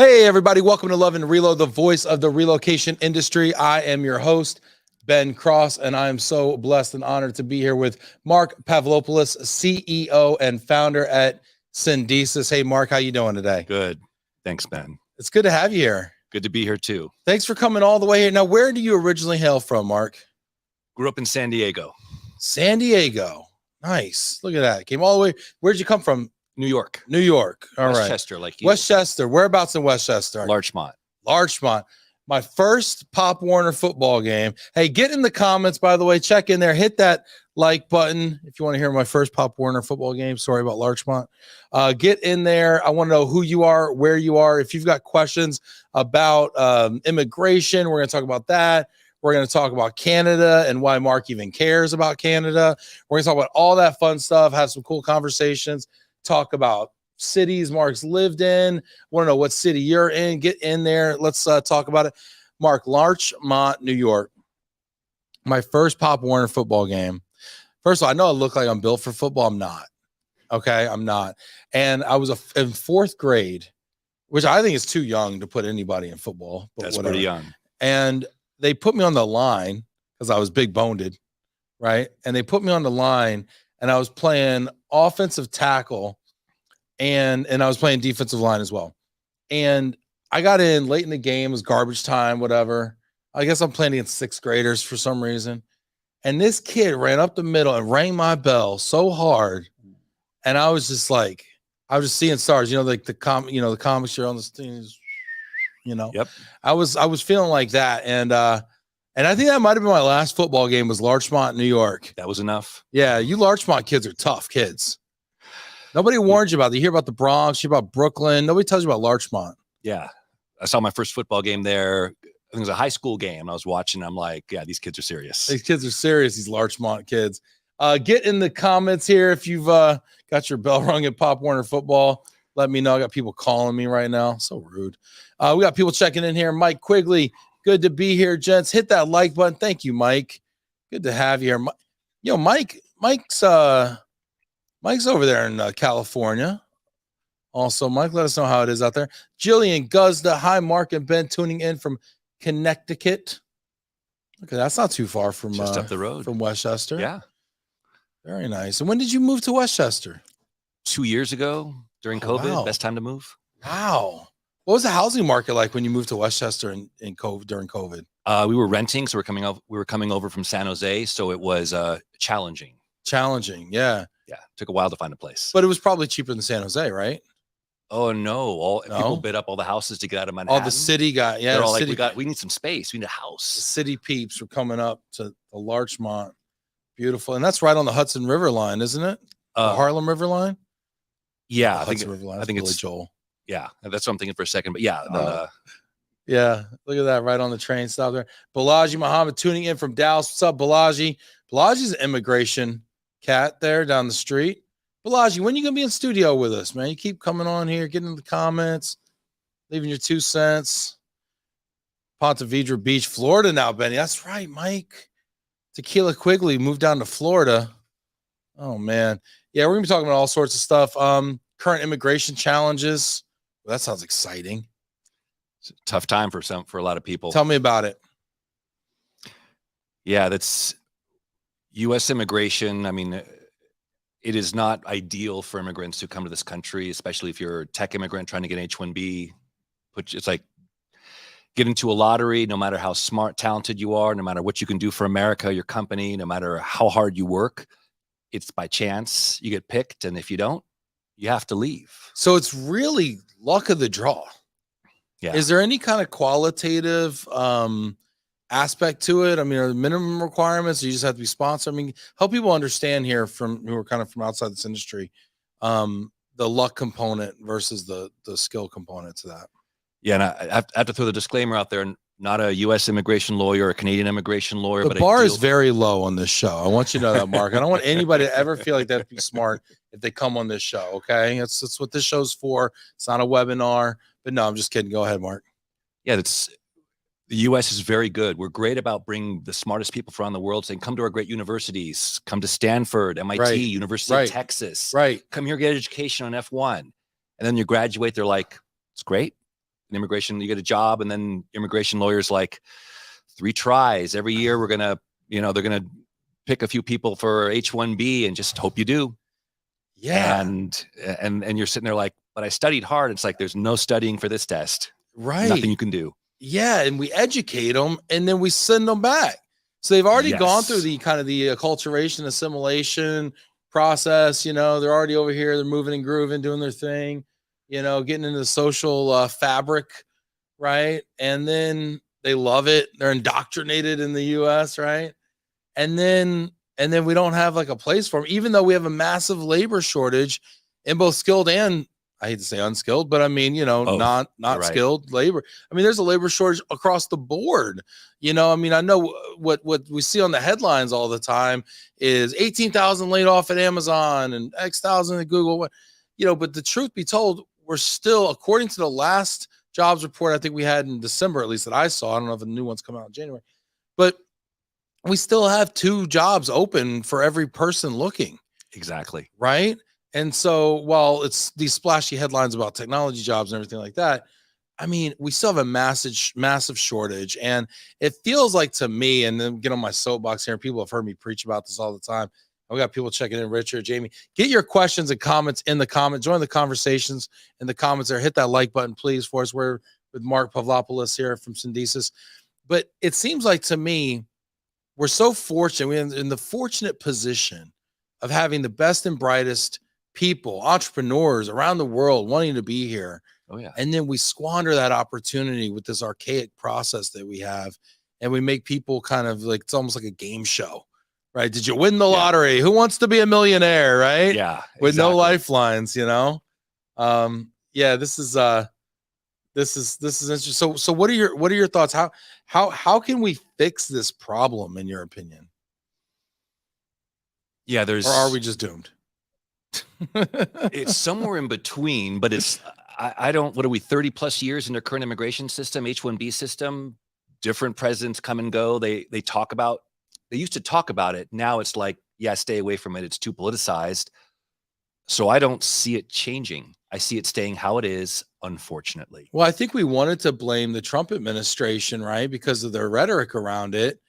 Hey, everybody. Welcome to Love and Reload, the voice of the relocation industry. I am your host, Ben Cross, and I am so blessed and honored to be here with Marc Pavlopoulos, CEO and founder at Syndesus. Hey, Marc, how you doing today? Good. Thanks, Ben. It's good to have you here. Good to be here, too. Thanks for coming all the way here. Now, where do you originally hail from, Marc? Grew up in San Diego. San Diego. Nice. Look at that. Came all the way. Where'd you come from? New York. New York. All right. Westchester, like you. Westchester. Whereabouts in Westchester? Larchmont. Larchmont. My first Pop Warner football game. Hey, get in the comments, by the way. Check in there. Hit that like button if you want to hear my first Pop Warner football game. Sorry about Larchmont. Get in there. I want to know who you are, where you are. If you've got questions about immigration, we're going to talk about that. We're going to talk about Canada and why Marc even cares about Canada. We're going to talk about all that fun stuff, have some cool conversations. Talk about cities Marc's lived in. Want to know what city you're in. Get in there. Let's talk about it. Marc, Larchmont, New York. My first Pop Warner football game. First of all, I know I look like I'm built for football. I'm not. Okay, I'm not. And I was in fourth grade, which I think is too young to put anybody in football. But That's whatever. pretty young. And they put me on the line because I was big boned, right? And they put me on the line, and I was playing offensive tackle, and I was playing defensive line as well. And I got in late in the game. It was garbage time, whatever. I guess I'm playing against sixth graders for some reason. And this kid ran up the middle and rang my bell so hard. And I was just like, I was just seeing stars, like the comics you're on the scenes, Yep. I was feeling like that. And I think that might have been my last football game was Larchmont, New York. That was enough. Yeah. You Larchmont kids are tough kids. Nobody warns you about it. You hear about the Bronx, you hear about Brooklyn. Nobody tells you about Larchmont. Yeah. I saw my first football game there. I think it was a high school game. I was watching. I'm like, yeah, these kids are serious. These kids are serious, these Larchmont kids. Get in the comments here if you've got your bell rung at Pop Warner football. Let me know. I got people calling me right now. So rude. We got people checking in here. Mike Quigley, good to be here, gents. Hit that like button. Thank you, Mike. Good to have you here. Mike's over there in California. Also, Mike, let us know how it is out there. Jillian Guzda. Hi, Marc and Ben, tuning in from Connecticut. Okay, that's not too far from Just up the road from Westchester. Yeah. Very nice. And when did you move to Westchester? 2 years ago during COVID. Wow. Best time to move. Wow. What was the housing market like when you moved to Westchester in COVID during COVID? We were renting, so we were coming over from San Jose, so it was challenging. Challenging, yeah. Yeah, took a while to find a place. But it was probably cheaper than San Jose, right? Oh no! People bid up all the houses to get out of Manhattan. All the city got, yeah. They're all like, we need some space. We need a house. The city peeps were coming up to the Larchmont. Beautiful, and that's right on the Hudson River line, isn't it? The Harlem River line. Yeah, I think it's Joel. Yeah, that's what I'm thinking for a second. But yeah, yeah. Look at that, right on the train stop there. Balaji Muhammad tuning in from Dallas. What's up, Balaji? Balaji's an immigration cat there down the street. Balaji, when you gonna be in studio with us, man? You keep coming on here, getting in the comments, leaving your 2 cents. Ponte Vedra Beach, Florida now, Benny. That's right, Mike. Tequila Quigley moved down to Florida. Oh man. Yeah, we're gonna be talking about all sorts of stuff. Current immigration challenges. Well, that sounds exciting. It's a tough time for a lot of people. Tell me about it. Yeah, that's U.S. immigration. I mean, it is not ideal for immigrants to come to this country, especially if you're a tech immigrant trying to get an H-1B. It's like get into a lottery, no matter how smart, talented you are, no matter what you can do for America, your company, no matter how hard you work, it's by chance you get picked. And if you don't, you have to leave. So it's really luck of the draw. Yeah. Is there any kind of qualitative aspect to it? I mean, are there minimum requirements? Or you just have to be sponsored? I mean, help people understand here who are kind of from outside this industry, the luck component versus the skill component to that. Yeah, and I have to throw the disclaimer out there. Not a U.S. immigration lawyer or a Canadian immigration lawyer. The bar is very low on this show. I want you to know that, Marc. I don't want anybody to ever feel like they have to be smart if they come on this show, okay? That's what this show's for. It's not a webinar. But no, I'm just kidding. Go ahead, Marc. Yeah, the U.S. is very good. We're great about bringing the smartest people from around the world, saying, come to our great universities. Come to Stanford, MIT, University of Texas. Right. Come here, get education on F1. And then you graduate, they're like, it's great. in immigration, you get a job, and then immigration lawyers like 3 tries every year. We're gonna, they're gonna pick a few people for H-1B and just hope you do. Yeah. And you're sitting there like, but I studied hard. It's like, there's no studying for this test. Right. Nothing you can do. Yeah. And we educate them and then we send them back. So they've already gone through Yes. the kind of the acculturation, assimilation process. They're already over here. They're moving and grooving, doing their thing, getting into the social fabric. Right. And then they love it. They're indoctrinated in the US. Right. And then we don't have like a place for them, even though we have a massive labor shortage in both skilled and, I hate to say unskilled, but I mean, not right. Skilled labor. I mean, there's a labor shortage across the board. I mean, I know what we see on the headlines all the time is 18,000 laid off at Amazon and X thousand at Google. But the truth be told, we're still, according to the last jobs report I think we had in December, at least that I saw. I don't know if the new one's come out in January, but we still have 2 jobs open for every person looking. Exactly. Right. And so while it's these splashy headlines about technology jobs and everything like that, I mean, we still have a massive shortage. And it feels like to me, and then get on my soapbox here, and people have heard me preach about this all the time. We got people checking in. Richard, Jamie, get your questions and comments in the comments. Join the conversations in the comments there. Hit that like button, please, for us. We're with Marc Pavlopoulos here from Syndesus. But it seems like to me, we're so fortunate. We're in the fortunate position of having the best and brightest people, entrepreneurs around the world wanting to be here. Oh, yeah. And then we squander that opportunity with this archaic process that we have. And we make people kind of like, it's almost like a game show, right? Did you win the lottery? Who wants to be a millionaire, right? Yeah. With no lifelines, Yeah, this is interesting. So what are your thoughts? How can we fix this problem in your opinion? Yeah, or are we just doomed? It's somewhere in between, but it's, I don't, what are we, 30 plus years in the current immigration system, H-1B system, different presidents come and go. They used to talk about it. Now it's like, yeah, stay away from it. It's too politicized. So I don't see it changing. I see it staying how it is, unfortunately. Well, I think we wanted to blame the Trump administration, right? Because of their rhetoric around it.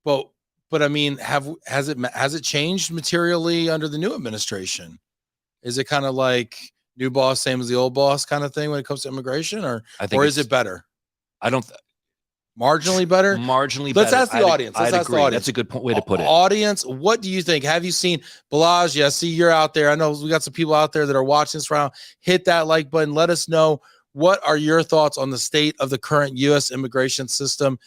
But I mean, has it changed materially under the new administration? Is it kind of like new boss, same as the old boss kind of thing when it comes to immigration, or is it better? I don't. Marginally better. Marginally Let's better. ask the audience. Let's ask the audience. That's a good way to put it. Audience, what do you think? Have you seen Balaj? I see you're out there. I know we got some people out there that are watching this round. Hit that like button. Let us know, what are your thoughts on the state of the current U.S. immigration system?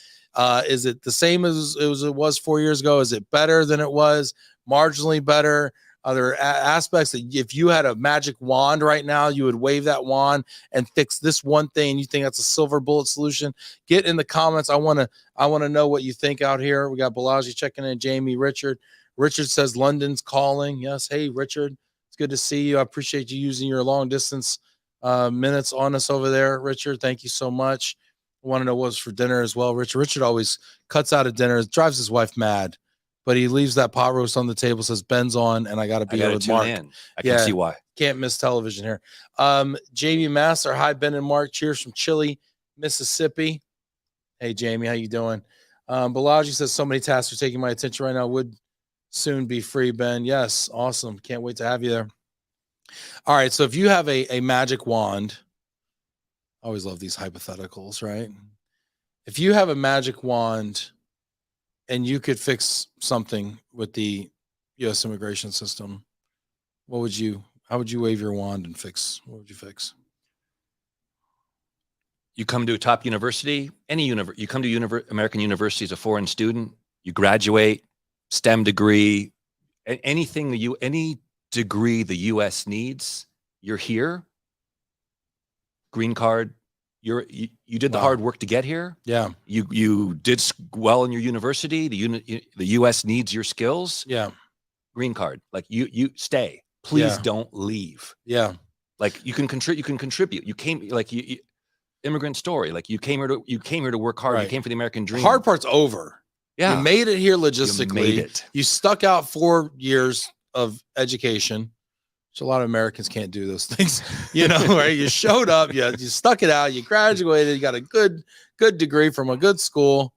Is it the same as it was 4 years ago? Is it better than it was? Marginally better? Are there aspects that if you had a magic wand right now, you would wave that wand and fix this one thing? You think that's a silver bullet solution? Get in the comments. I want to know what you think out here. We got Balaji checking in, Jamie, Richard. Richard says London's calling. Yes. Hey, Richard, it's good to see you. I appreciate you using your long distance minutes on us over there, Richard. Thank you so much. I want to know what's for dinner as well, Richard. Richard always cuts out a dinner, drives his wife mad. But he leaves that pot roast on the table, says Ben's on, and I got to be here with Mark. I can see why. Can't miss television here. Jamie Master, hi, Ben and Mark. Cheers from Chile, Mississippi. Hey, Jamie, how you doing? Balaji says, so many tasks are taking my attention right now. Would soon be free, Ben. Yes, awesome. Can't wait to have you there. All right, so if you have a magic wand, I always love these hypotheticals, right? If you have a magic wand and you could fix something with the U.S. immigration system, how would you wave your wand and fix? What would you fix? You come to a top university, you come to American University as a foreign student, you graduate, STEM degree, any degree the U.S. needs, you're here, green card, you did the hard work to get here. Yeah. You did well in your university. The U.S. needs your skills. Yeah. Green card. Like you stay. Please don't leave. Yeah. Like you can contribute. You came immigrant story. Like you came here to work hard. Right. You came for the American dream. Hard part's over. Yeah. You made it here logistically. You made it. You stuck out 4 years of education. which a lot of Americans can't do those things, you know, right? You showed up, you stuck it out, you graduated, you got a good degree from a good school,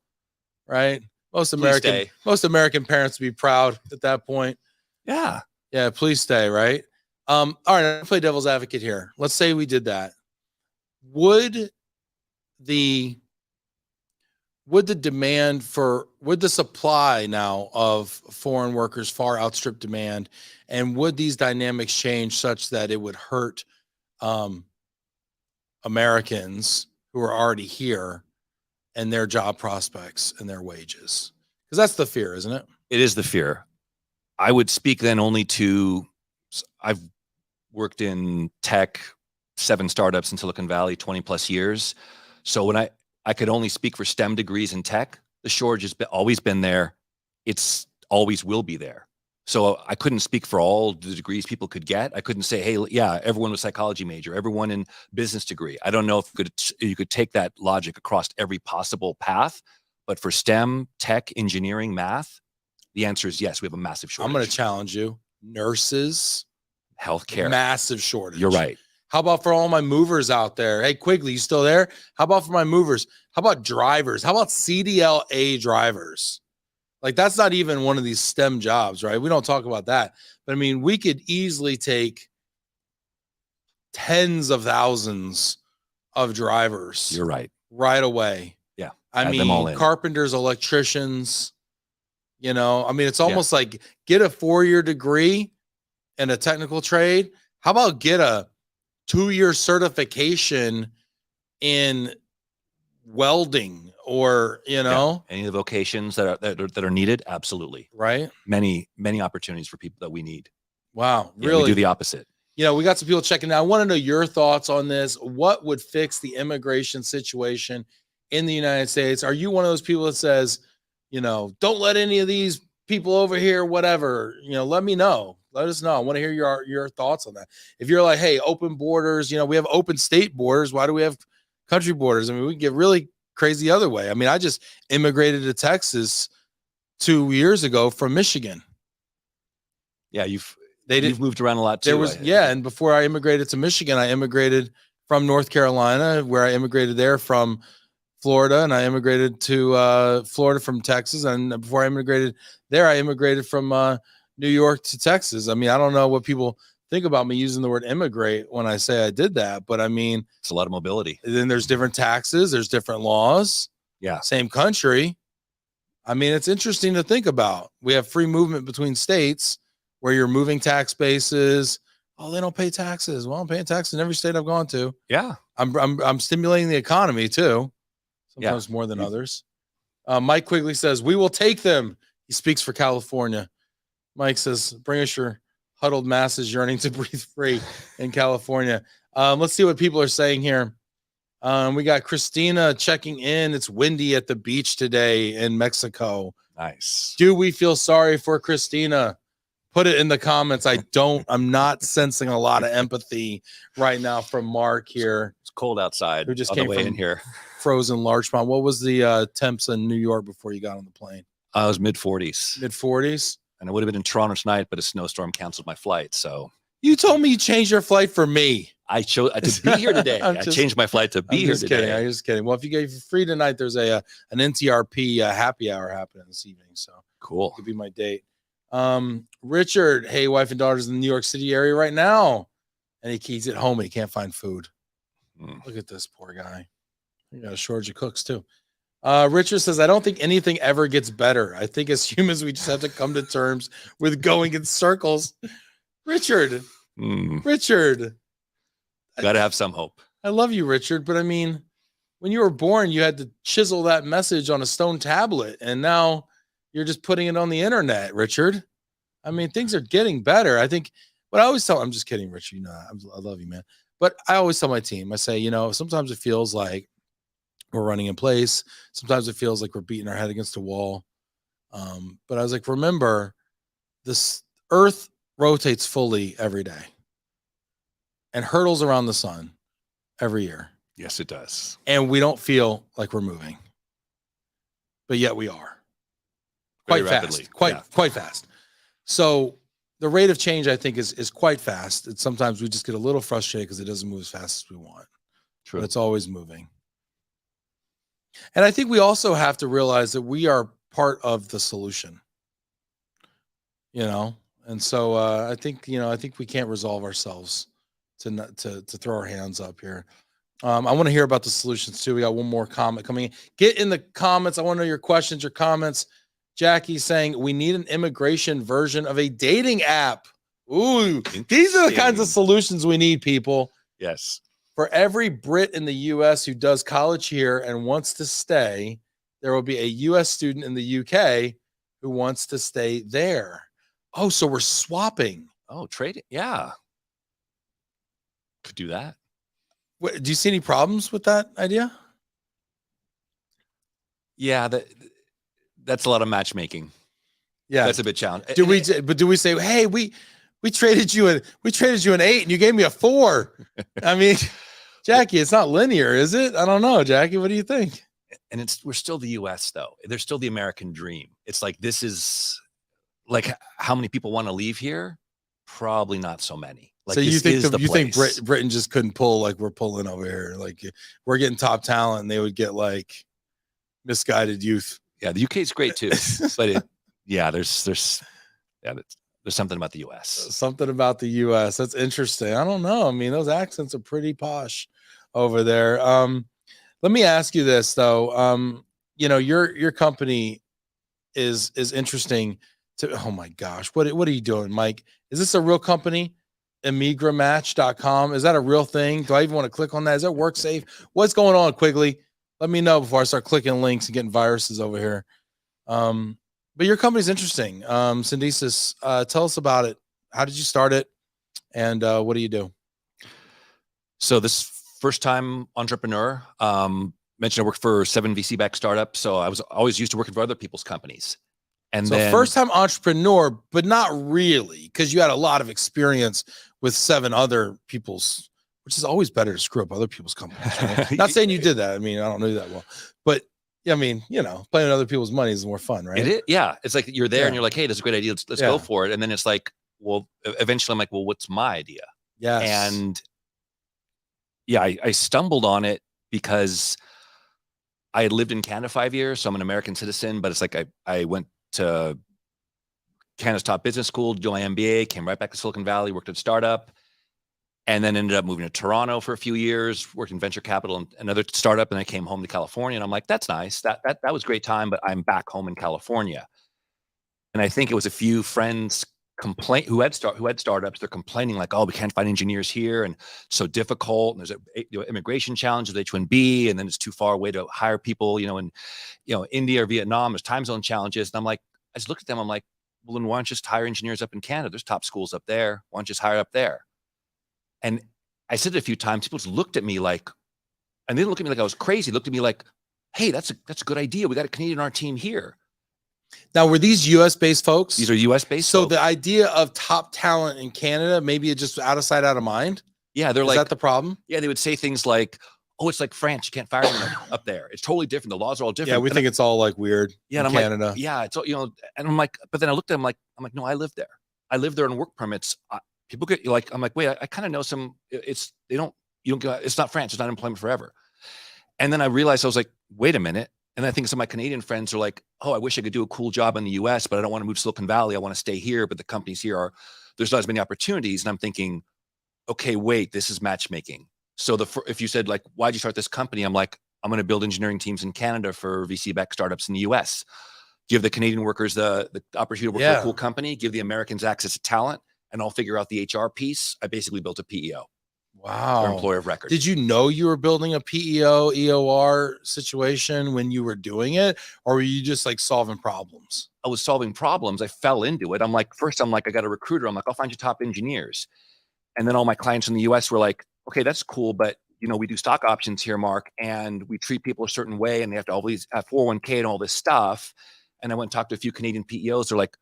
right? Most American parents would be proud at that point. Yeah. Yeah, please stay, right? All right, I'll play devil's advocate here. Let's say we did that. Would the supply now of foreign workers far outstrip demand, and would these dynamics change such that it would hurt Americans who are already here and their job prospects and their wages? Because that's the fear, isn't it? It is the fear. I would speak then only to, I've worked in tech, 7 startups in Silicon Valley, 20 plus years. So when I could only speak for STEM degrees in tech, the shortage has always been there. It's always will be there. So I couldn't speak for all the degrees people could get. I couldn't say, hey, yeah, everyone with psychology major, everyone in business degree. I don't know if you could take that logic across every possible path, but for STEM, tech, engineering, math, the answer is yes, we have a massive shortage. I'm going to challenge you. Nurses, healthcare, massive shortage. You're right. How about for all my movers out there? Hey, Quigley, you still there? How about for my movers? How about drivers? How about CDLA drivers? Like, that's not even one of these STEM jobs, right? We don't talk about that. But I mean, we could easily take tens of thousands of drivers. You're right. Right away. Yeah. I mean, carpenters, electricians, you know, I mean, it's almost like get a 4-year degree in a technical trade. How about get a 2-year certification in welding, or, you know, any of the vocations that are needed? Absolutely. Right. Many opportunities for people that we need. Wow. Really? We do the opposite. You know, we got some people checking out. I want to know your thoughts on this. What would fix the immigration situation in the United States? Are you one of those people that says, you know, don't let any of these people over here, whatever, you know, let me know. Let us know. I want to hear your thoughts on that. If you're like, hey, open borders, you know, we have open state borders. Why do we have country borders? I mean, we get really crazy the other way. I mean, I just immigrated to Texas 2 years ago from Michigan. Yeah, you've moved around a lot too. And before I immigrated to Michigan, I immigrated from North Carolina, where I immigrated there from Florida, and I immigrated to Florida from Texas. And before I immigrated there, I immigrated from New York to Texas. I mean, I don't know what people think about me using the word immigrate when I say I did that, but I mean, it's a lot of mobility. Then there's different taxes, there's different laws. Yeah. Same country. I mean, it's interesting to think about. We have free movement between states where you're moving tax bases. Oh, they don't pay taxes. Well, I'm paying taxes in every state I've gone to. Yeah. I'm stimulating the economy too. Sometimes more than others. Mike Quigley says, we will take them. He speaks for California. Mike says, bring us your huddled masses yearning to breathe free in California. Let's see what people are saying here. We got Christina checking in. It's windy at the beach today in Mexico. Nice. Do we feel sorry for Christina? Put it in the comments. I'm not sensing a lot of empathy right now from Mark here. It's cold outside. Who just on came the way from in here. Frozen Larchmont. What was the temps in New York before you got on the plane? I was mid-40s. Mid-40s? And I would have been in Toronto tonight, but a snowstorm canceled my flight. So you told me you changed your flight for me. I chose to be here today. I changed my flight to be here today. I'm just kidding. Well, if you get free tonight, there's an NTRP happy hour happening this evening. So cool. It could be my date. Richard, hey, wife and daughter's in the New York City area right now, and he's at home and he can't find food. Look at this poor guy. You got a shortage of cooks too. Richard says, I don't think anything ever gets better. I think as humans, we just have to come to terms with going in circles. Richard, Richard. Got to have some hope. I love you, Richard. But I mean, when you were born, you had to chisel that message on a stone tablet. And now you're just putting it on the internet, Richard. I mean, things are getting better. I think what I always tell, I'm just kidding, Richard. You know, I love you, man. But I always tell my team, I say, you know, sometimes it feels like we're running in place. Sometimes it feels like we're beating our head against a wall. But I was like, remember, this earth rotates fully every day and hurtles around the sun every year. Yes, it does. And we don't feel like we're moving, but yet we are. Quite fast. Quite fast. So the rate of change, I think, is quite fast. It's sometimes we just get a little frustrated because it doesn't move as fast as we want. True. But it's always moving. And I think we also have to realize that we are part of the solution. And so I think we can't resolve ourselves to throw our hands up here. I want to hear about the solutions too. We got one more comment coming in. Get in the comments. I want to know your questions, your comments. Jackie's saying we need an immigration version of a dating app. Ooh, these are the kinds of solutions we need, people. Yes. For every Brit in the U.S. who does college here and wants to stay, there will be a U.S. student in the U.K. who wants to stay there. Oh, so we're swapping. Oh, trading. Yeah. Could do that. Do you see any problems with that idea? Yeah, that's a lot of matchmaking. Yeah, that's a bit challenging. Do we say, hey, we traded you an 8 and you gave me a 4? I mean, Jackie, it's not linear, is it? I don't know, Jackie. What do you think? And we're still the U.S. though. There's still the American dream. It's like this is like how many people want to leave here? Probably not so many. Like, so you think Britain just couldn't pull like we're pulling over here? Like we're getting top talent, and they would get like misguided youth. Yeah, the UK is great too, but there's something about the US. Something about the US. That's interesting. I don't know. I mean, those accents are pretty posh over there. Let me ask you this though. Your company is interesting to. Oh my gosh, what are you doing, Mike? Is this a real company? Immigrant.com. Is that a real thing? Do I even want to click on that? Is that work safe? What's going on, Quigley? Let me know before I start clicking links and getting viruses over here. But your company's interesting. Syndesus, tell us about it. How did you start it? And what do you do? So this first time entrepreneur, mentioned I worked for 7 VC-backed startups. So I was always used to working for other people's companies. And so then first time entrepreneur, but not really, because you had a lot of experience with 7 other people's, which is always better to screw up other people's companies. Right? Not saying you did that. I mean, I don't know that well, but I mean, playing with other people's money is more fun, right? It is, yeah. It's like you're there and you're like, hey, that's a great idea. Let's go for it. And then it's like, well, eventually I'm like, well, what's my idea? Yes. And yeah, I stumbled on it because I had lived in Canada 5 years. So I'm an American citizen, but it's like I went to Canada's top business school, do my MBA, came right back to Silicon Valley, worked at a startup, and then ended up moving to Toronto for a few years, worked in venture capital and another startup. And I came home to California and I'm like, that's nice. That was a great time, but I'm back home in California. And I think it was a few friends who had startups. They're complaining like, oh, we can't find engineers here and so difficult. And there's immigration challenges with H-1B, and then it's too far away to hire people, in India or Vietnam. There's time zone challenges. And I'm like, I just looked at them. I'm like, well, then why don't you just hire engineers up in Canada? There's top schools up there. Why don't you just hire up there? And I said it a few times. People just looked at me like, and they didn't look at me like I was crazy. They looked at me like, hey, that's a good idea. We got a Canadian on our team here. Now, were these U.S.-based folks? These are U.S.-based So folks. the idea of top talent in Canada, maybe it's just out of sight, out of mind? Yeah, Is that the problem? Yeah, they would say things like, oh, it's like France. You can't fire them up there. It's totally different. The laws are all different. Yeah, we think it's all like weird in Canada. Like, yeah, it's all, and I'm like, but then I looked at them like, no, I live there. I live there on work permits. People get like, I'm like, wait, I kind of know some, it's not France. It's not employment forever. And then I realized, I was like, wait a minute. And I think some of my Canadian friends are like, oh, I wish I could do a cool job in the US, but I don't want to move to Silicon Valley. I want to stay here. But the companies here there's not as many opportunities. And I'm thinking, okay, wait, this is matchmaking. So if you said like, why'd you start this company? I'm like, I'm going to build engineering teams in Canada for VC-backed startups in the US. Give the Canadian workers the opportunity to work for a cool company, give the Americans access to talent, and I'll figure out the HR piece. I basically built a PEO. Wow. Or employer of record. Did you know you were building a PEO, EOR situation when you were doing it? Or were you just like solving problems? I was solving problems. I fell into it. I'm like, I got a recruiter. I'm like, I'll find you top engineers. And then all my clients in the US were like, okay, that's cool. But we do stock options here, Mark, and we treat people a certain way and they have to always have 401k and all this stuff. And I went and talked to a few Canadian PEOs. They're like,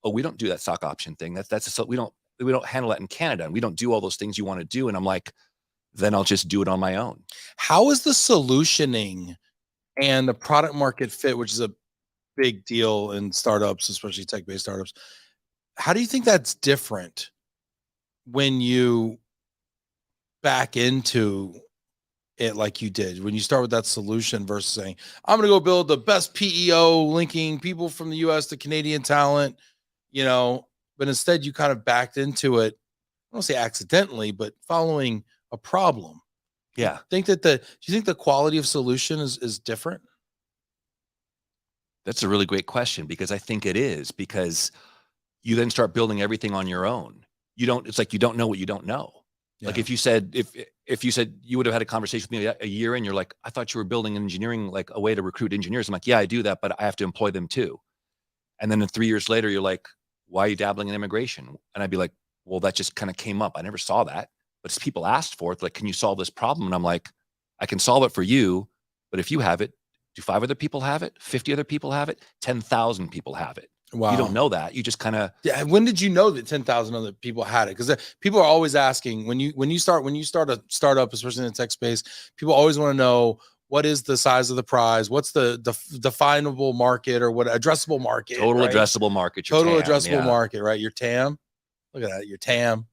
oh, we don't do that stock option thing. We don't handle that in Canada, and we don't do all those things you want to do. And I'm like, then I'll just do it on my own. How is the solutioning and the product market fit, which is a big deal in startups, especially tech-based startups? how do you think that's different when you back into it like you did, when you start with that solution versus saying, I'm going to go build the best PEO linking people from the US to Canadian talent, but instead you kind of backed into it. I don't say accidentally, but following a problem. Yeah. Do you think the quality of solution is different? That's a really great question, because I think it is, because you then start building everything on your own. It's like you don't know what you don't know. Yeah. Like if you said you would have had a conversation with me a year in, you're like, I thought you were building engineering, like a way to recruit engineers. I'm like, yeah, I do that, but I have to employ them too. And then 3 years later, you're like, why are you dabbling in immigration? And I'd be like, well, that just kind of came up. I never saw that, but people asked for it. Like, can you solve this problem? And I'm like, I can solve it for you, but if you have it, do 5 other people have it? 50 other people have it? 10,000 people have it. Wow. You don't know that. You just kind of. Yeah. When did you know that 10,000 other people had it? Because people are always asking when you start a startup, especially in the tech space, people always want to know, what is the size of the prize? What's the definable market, or what addressable market? Total addressable market. Total addressable market, right? Your TAM. Look at that. Your TAM.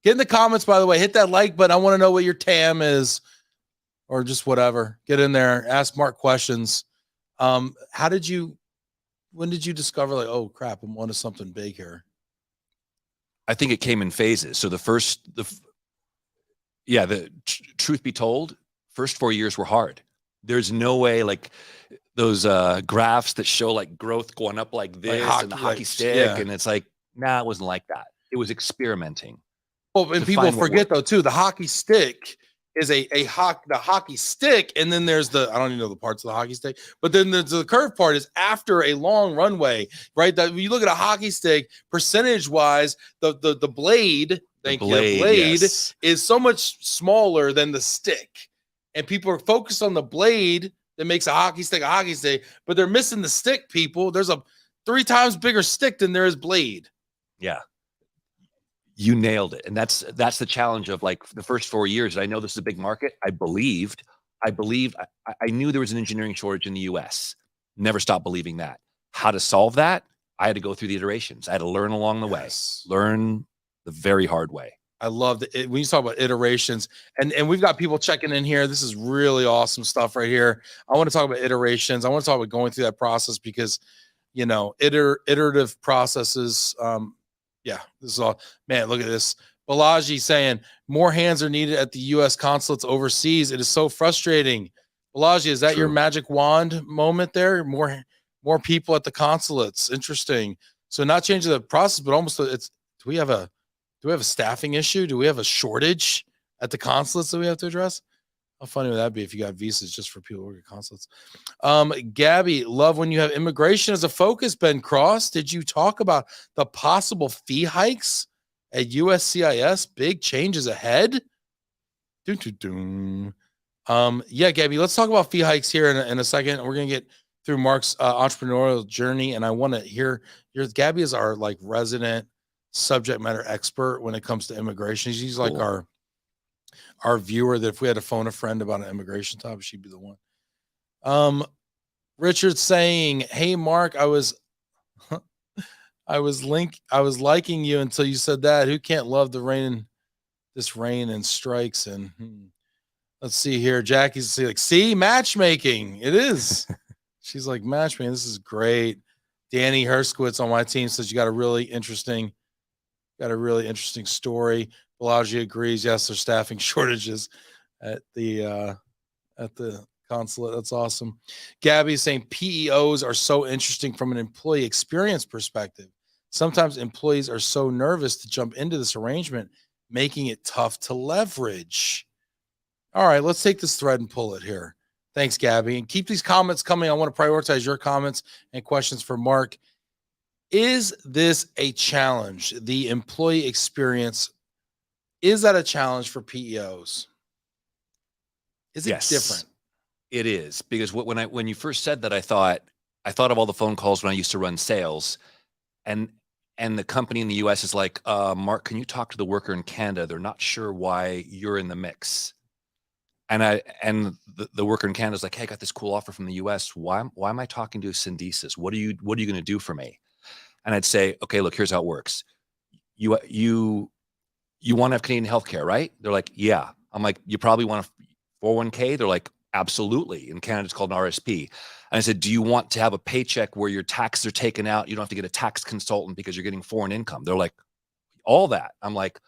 Get in the comments, by the way. Hit that like button. I want to know what your TAM is, or just whatever. Get in there. Ask Mark questions. When did you discover, like, oh crap, I'm onto something big here? I think it came in phases. So the truth be told, first 4 years were hard. There's no way, like those graphs that show like growth going up like this, like and the hockey stick. Yeah. And it's like, nah, it wasn't like that. It was experimenting. Well, and people forget though too, the hockey stick is the hockey stick, and then there's I don't even know the parts of the hockey stick, but then the curve part is after a long runway, right? That when you look at a hockey stick, percentage wise, the blade, the blade yes, is so much smaller than the stick, and people are focused on the blade that makes a hockey stick, but they're missing the stick. People, there's a 3 times bigger stick than there is blade. Yeah. You nailed it. And that's the challenge of like the first 4 years. I know this is a big market. I knew there was an engineering shortage in the US. Never stopped believing that. How to solve that? I had to go through the iterations. I had to learn along the way, learn the very hard way. I love it when you talk about iterations, and we've got people checking in here. This is really awesome stuff right here. I want to talk about iterations. I want to talk about going through that process, because, iterative processes, yeah, this is all, man, look at this. Balaji saying more hands are needed at the U.S. consulates overseas. It is so frustrating. Balaji, is that your magic wand moment there? More people at the consulates. Interesting. So not changing the process, but almost do we have a staffing issue? Do we have a shortage at the consulates that we have to address? How funny would that be if you got visas just for people who work at consulates? Gabby, love when you have immigration as a focus. Ben Cross, did you talk about the possible fee hikes at USCIS? Big changes ahead. Yeah, Gabby, let's talk about fee hikes here in a second. We're going to get through Mark's entrepreneurial journey, and I want to hear Gabby is our like resident subject matter expert when it comes to immigration. She's like our viewer, that if we had to phone a friend about an immigration topic, she'd be the one. Richard saying, hey Mark, I was liking you until you said that. Who can't love this rain and strikes? And let's see here. Jackie's like, see, matchmaking. It is. She's like, matchmaking. This is great. Danny Herskowitz on my team says you got a really interesting story. Balaji agrees. Yes, there's staffing shortages at the consulate. That's awesome. Gabby's saying PEOs are so interesting from an employee experience perspective. Sometimes employees are so nervous to jump into this arrangement, making it tough to leverage. All right, let's take this thread and pull it here. Thanks, Gabby. And keep these comments coming. I want to prioritize your comments and questions for Mark. Is this a challenge? The employee experience, is that a challenge for PEOs? Is it different? It is, because when you first said that, I thought of all the phone calls when I used to run sales, and the company in the US is like, Mark, can you talk to the worker in Canada? They're not sure why you're in the mix. And the worker in Canada is like, hey, I got this cool offer from the US. Why am I talking to Syndesus? What are you going to do for me? And I'd say, okay, look, here's how it works. You want to have Canadian healthcare, right? They're like, yeah. I'm like, you probably want a 401k? They're like, absolutely. In Canada, it's called an RSP. And I said, do you want to have a paycheck where your taxes are taken out? You don't have to get a tax consultant because you're getting foreign income. They're like, all that. I'm like,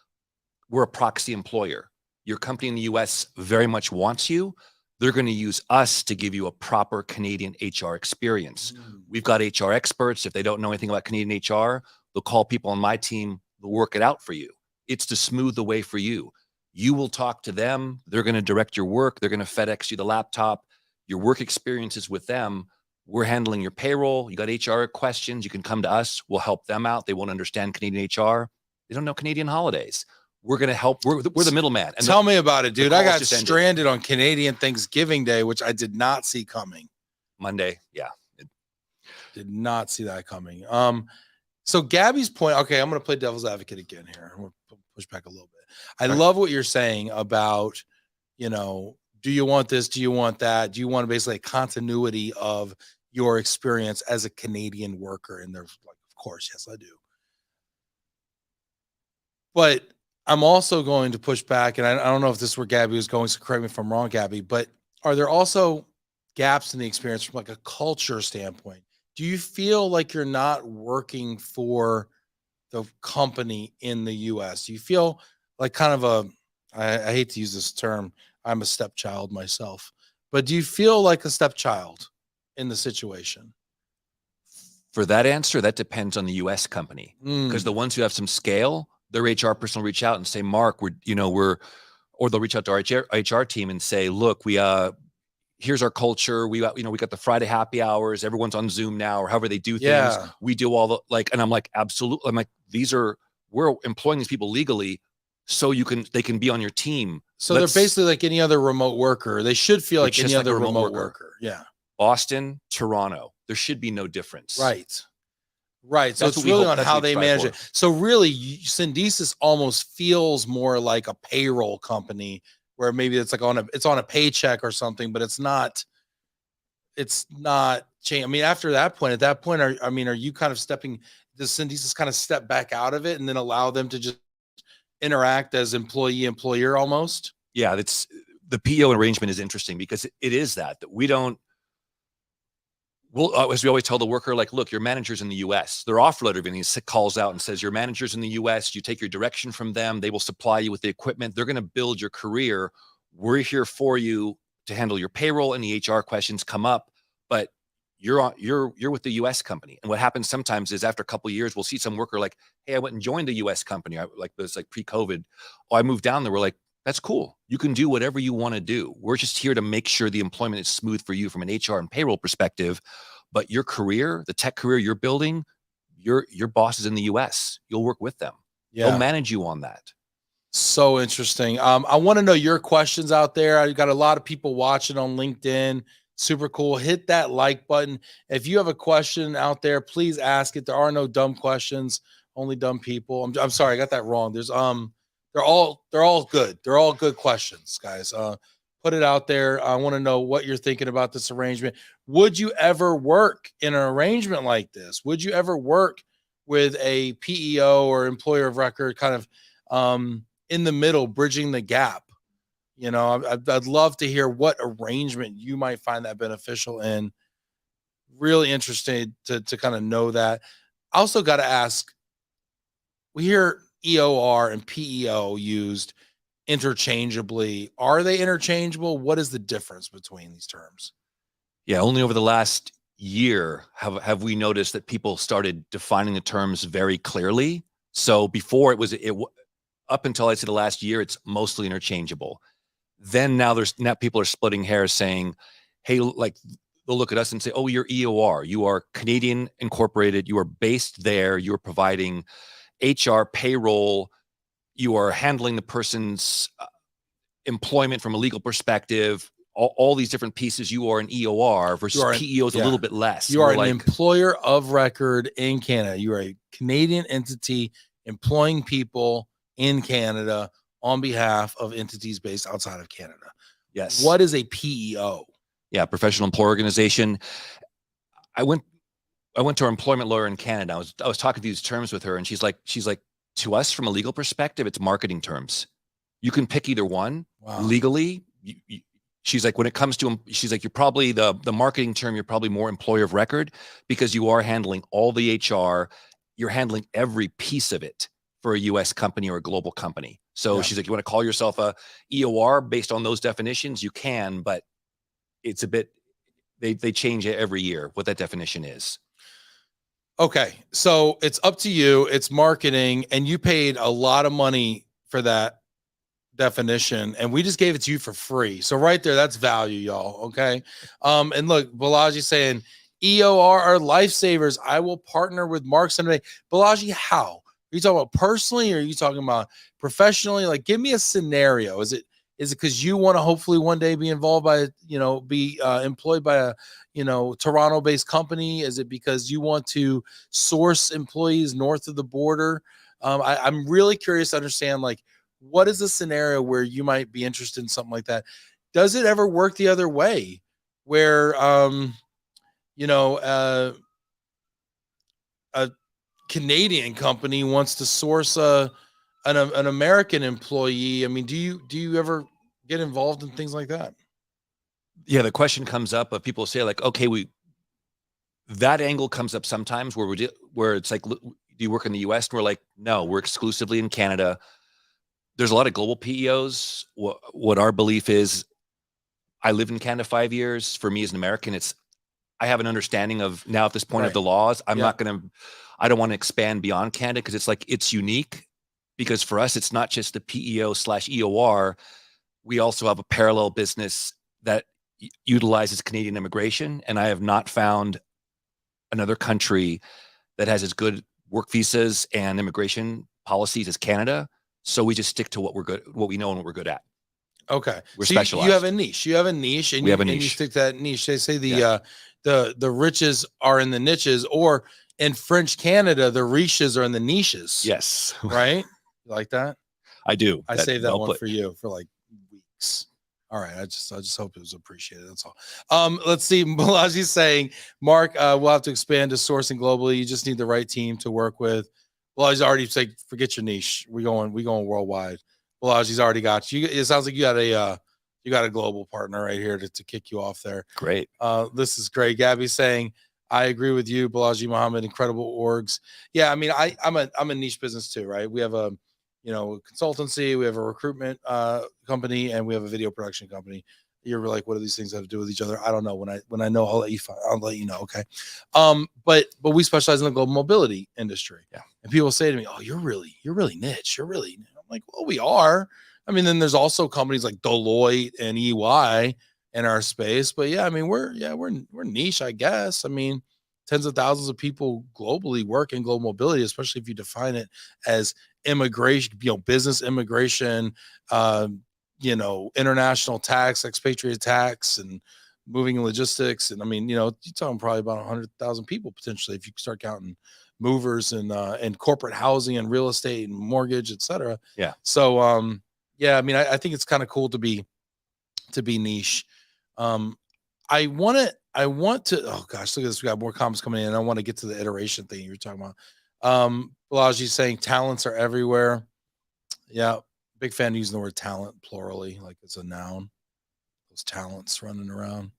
we're a proxy employer. Your company in the US very much wants you. They're going to use us to give you a proper Canadian HR experience. We've got HR experts. If they don't know anything about Canadian HR, they'll call people on my team. They'll work it out for you. It's to smooth the way for you. You will talk to them. They're going to direct your work. They're going to FedEx you the laptop. Your work experiences with them. We're handling your payroll. You got HR questions. You can come to us. We'll help them out. They won't understand Canadian HR. They don't know Canadian holidays. We're going to help. We're the middleman. And tell me about it, dude. I got stranded on Canadian Thanksgiving Day, which I did not see coming. Monday. Yeah. Did not see that coming. So Gabby's point, okay, I'm going to play devil's advocate again here. I'm going to push back a little bit. I love what you're saying about, you know, do you want this? Do you want that? Do you want basically a continuity of your experience as a Canadian worker? And they're like, of course, yes, I do. But I'm also going to push back, and I don't know if this is where Gabby was going, so correct me if I'm wrong, Gabby, but are there also gaps in the experience from like a culture standpoint? Do you feel like you're not working for the company in the US? Do you feel like kind of I hate to use this term, I'm a stepchild myself, but do you feel like a stepchild in the situation? For that answer, that depends on the US company, because the ones who have some scale, their HR person will reach out and say, Mark, or they'll reach out to our HR team and say, look, here's our culture. We got the Friday happy hours. Everyone's on Zoom now, or however they do things. Yeah. We do all and I'm like, absolutely. I'm like, we're employing these people legally so they can be on your team. So they're basically like any other remote worker. They should feel like any other remote worker. Yeah. Boston, Toronto, there should be no difference. Right. So it's really on how they manage it. So really, Syndesus almost feels more like a payroll company where maybe it's like on a paycheck or something, but it's not change. I mean, at that point, are you kind of does Syndesus kind of step back out of it and then allow them to just interact as employer almost? Yeah, the PEO arrangement is interesting because it is that we don't. As we always tell the worker, like, look, your manager's in the US. Their offer letter calls out and says, your manager's in the US. You take your direction from them. They will supply you with the equipment. They're going to build your career. We're here for you to handle your payroll. Any HR questions come up, but you're with the US company. And what happens sometimes is after a couple of years, we'll see some worker like, hey, I went and joined the US company. It's like pre-COVID. Oh, I moved down there. We're like, that's cool. You can do whatever you want to do. We're just here to make sure the employment is smooth for you from an HR and payroll perspective. But your career, the tech career you're building, your boss is in the US. You'll work with them. Yeah. They'll manage you on that. So interesting. I want to know your questions out there. I've got a lot of people watching on LinkedIn. Super cool. Hit that like button. If you have a question out there, please ask it. There are no dumb questions, only dumb people. I'm sorry, I got that wrong. There's they're all good. They're all good questions, guys. Put it out there. I want to know what you're thinking about this arrangement. Would you ever work in an arrangement like this? Would you ever work with a PEO or employer of record kind of in the middle, bridging the gap? You know, I'd love to hear what arrangement you might find that beneficial and really interested to kind of know that. I also got to ask, we hear EOR and PEO used interchangeably. Are they interchangeable? What is the difference between these terms? Yeah, only over the last year have we noticed that people started defining the terms very clearly. So before it up until I'd say the last year, it's mostly interchangeable. Then now people are splitting hairs saying, hey, like they'll look at us and say, oh, you're EOR. You are Canadian incorporated. You are based there. You're providing HR, payroll. You are handling the person's employment from a legal perspective. All these different pieces. You are an EOR versus PEO is a little bit less. You are an employer of record in Canada. You are a Canadian entity employing people in Canada on behalf of entities based outside of Canada. Yes. What is a PEO? Yeah, professional employer organization. I went to our employment lawyer in Canada. I was talking these terms with her, and she's like, to us from a legal perspective, it's marketing terms. You can pick either one. Wow. Legally. She's like, when it comes to, she's like, you're probably the marketing term, you're probably more employer of record because you are handling all the HR, you're handling every piece of it for a US company or a global company. So she's like, you want to call yourself a EOR based on those definitions? You can, but it's a bit, they change it every year, what that definition is. Okay. So it's up to you. It's marketing, and you paid a lot of money for that definition, and we just gave it to you for free. So right there, that's value, y'all. Okay. And look, Balaji saying EOR are lifesavers. I will partner with Mark someday. Balaji, how? Are you talking about personally, or are you talking about professionally? Like, give me a scenario. Is it because you want to hopefully one day be involved by, be employed by a, Toronto-based company? Is it because you want to source employees north of the border? I'm really curious to understand, like, what is the scenario where you might be interested in something like that? Does it ever work the other way where, a Canadian company wants to source an American employee? I mean, do you ever get involved in things like that? Yeah, the question comes up of people say like, okay, that angle comes up sometimes where it's like, do you work in the US? And we're like, no, we're exclusively in Canada. There's a lot of global PEOs. What our belief is, I lived in Canada 5 years. For me as an American, I have an understanding of now at this point of the laws. I don't want to expand beyond Canada because it's like, it's unique because for us, it's not just the PEO/EOR. We also have a parallel business that utilizes Canadian immigration. And I have not found another country that has as good work visas and immigration policies as Canada. So we just stick to what we know and what we're good at. Okay. We're so specialized. You have a niche. You have a niche, and you stick to that niche. They say the riches are in the niches, or in French Canada, the riches are in the niches. Yes. Right? You like that? I do. I saved that one for you for like weeks. All right. I just hope it was appreciated. That's all. Let's see. Balaji's saying, Mark, we'll have to expand to sourcing globally. You just need the right team to work with. Balaji's already said, forget your niche. We going worldwide. Balaji's already got you. It sounds like you got a global partner right here to kick you off there. Great. This is great. Gabby's saying, I agree with you, Balaji Muhammad. Incredible orgs. Yeah, I mean, I'm a niche business too, right? We have a consultancy, we have a recruitment company, and we have a video production company. You're like, what do these things have to do with each other? I don't know. When I know, I'll let you know. Okay. But we specialize in the global mobility industry. Yeah. And people say to me, oh, you're really niche. I'm like, well, we are. I mean, then there's also companies like Deloitte and EY in our space. But yeah, I mean, we're niche, I guess. I mean, tens of thousands of people globally work in global mobility, especially if you define it as immigration, business immigration, international tax, expatriate tax, and moving and logistics. And I mean, you're talking probably about 100,000 people potentially if you start counting movers and corporate housing and real estate and mortgage, et cetera. Yeah. So, I mean, I think it's kind of cool to be niche. I want to, oh gosh, look at this. We got more comments coming in. I want to get to the iteration thing you're talking about. Balaji saying talents are everywhere. Yeah. Big fan of using the word talent plurally, like it's a noun. Those talents running around.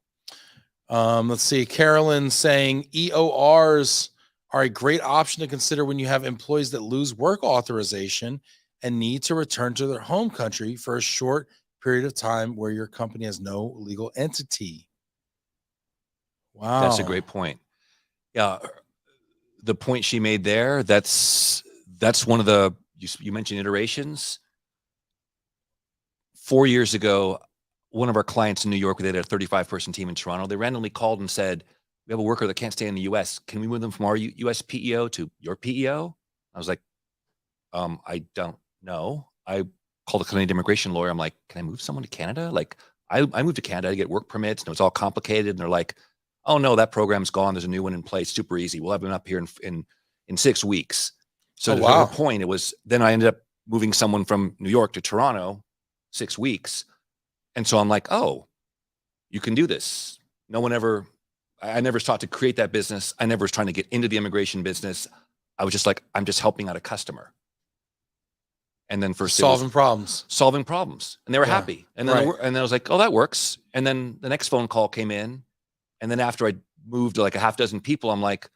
Let's see. Carolyn saying EORs are a great option to consider when you have employees that lose work authorization and need to return to their home country for a short period of time where your company has no legal entity. Wow. That's a great point. Yeah. The point she made there, that's one of the, you mentioned iterations. 4 years ago, one of our clients in New York, they had a 35-person team in Toronto. They randomly called and said, we have a worker that can't stay in the US. Can we move them from our US PEO to your PEO? I was like, I don't know. I called a Canadian immigration lawyer. I'm like, can I move someone to Canada? Like, I moved to Canada to get work permits, and it was all complicated. And they're like, oh no, that program's gone. There's a new one in place. Super easy. We'll have them up here in 6 weeks. So to her point, it was, then I ended up moving someone from New York to Toronto, 6 weeks. And so I'm like, oh, you can do this. No one ever, I never sought to create that business. I never was trying to get into the immigration business. I was just like, I'm just helping out a customer. And then first solving problems, and they were happy. And then, right. and then I was like, oh, that works. And then the next phone call came in. And then after I moved to like a half dozen people, I'm like,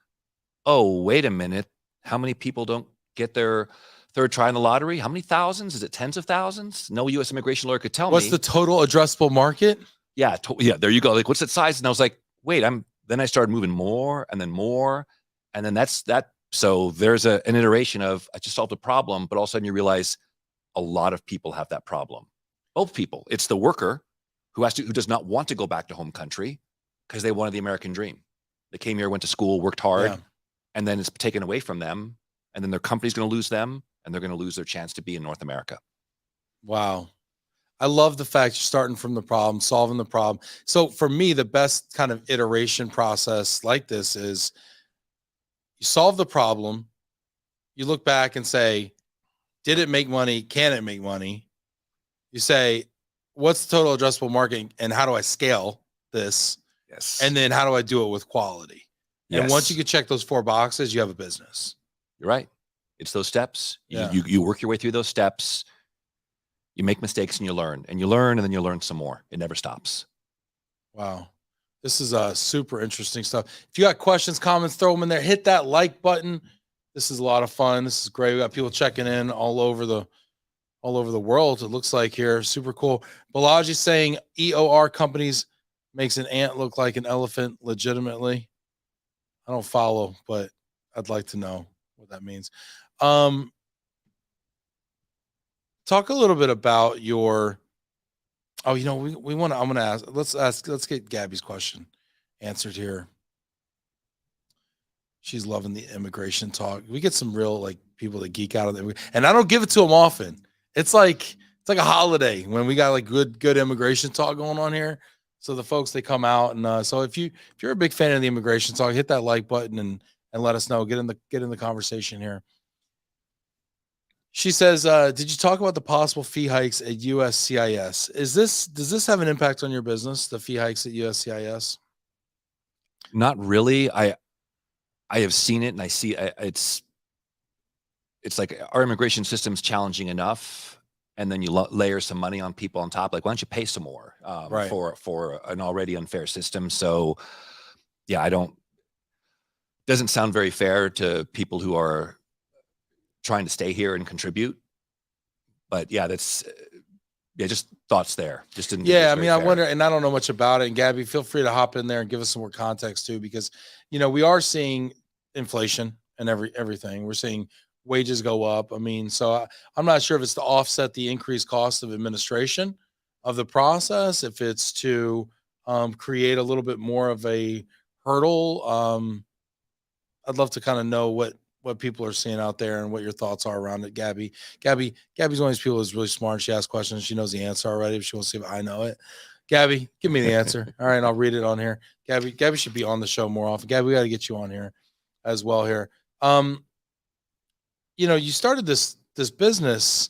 oh, wait a minute. How many people don't get their third try in the lottery? How many thousands? Is it tens of thousands? No U.S. immigration lawyer could tell me. What's the total addressable market? Yeah. Yeah. There you go. Like, what's that size? And I was like, wait, then I started moving more and then more. And then that's that. So there's an iteration of, I just solved a problem, but all of a sudden you realize a lot of people have that problem. Both people. It's the worker who does not want to go back to home country because they wanted the American dream. They came here, went to school, worked hard, and then it's taken away from them. And then their company's going to lose them, and they're going to lose their chance to be in North America. Wow. I love the fact you're starting from the problem, solving the problem. So for me, the best kind of iteration process like this is you solve the problem, you look back and say, did it make money? Can it make money? You say, what's the total addressable market and how do I scale this? Yes. And then how do I do it with quality? Yes. And once you can check those 4 boxes, you have a business. You're right. It's those steps. Yeah. You work your way through those steps. You make mistakes and you learn, and then you learn some more. It never stops. Wow. This is super interesting stuff. If you got questions, comments, throw them in there. Hit that like button. This is a lot of fun. This is great. We got people checking in all over the world. It looks like here. Super cool. Balaji saying EOR companies makes an ant look like an elephant legitimately. I don't follow, but I'd like to know what that means. Talk a little bit about your, we want to, let's get Gabby's question answered here. She's loving the immigration talk. We get some real like people that geek out on it, and I don't give it to them often. It's like a holiday when we got like good immigration talk going on here. So the folks, they come out, and so if you're a big fan of the immigration talk, hit that like button and let us know. Get in the conversation here. She says, did you talk about the possible fee hikes at USCIS? Does this have an impact on your business, the fee hikes at USCIS? Not really. I have seen it, and I see it's like our immigration system's challenging enough, and then you layer some money on people on top. Like, why don't you pay some more Right. for an already unfair system? So, yeah, doesn't sound very fair to people who are trying to stay here and contribute. But yeah, that's just thoughts there. Just didn't. Yeah, I mean, I wonder, and I don't know much about it. And Gabby, feel free to hop in there and give us some more context too, because we are seeing inflation and everything. We're seeing wages go up. I mean, so I'm not sure if it's to offset the increased cost of administration of the process, if it's to create a little bit more of a hurdle. I'd love to kind of know what people are seeing out there and what your thoughts are around it. Gabby's one of these people who's really smart. She asks questions. She knows the answer already, but she wants to see if I know it. Gabby, give me the answer. All right, I'll read it on here. Gabby should be on the show more often. Gabby, we got to get you on here as well here. You started this business,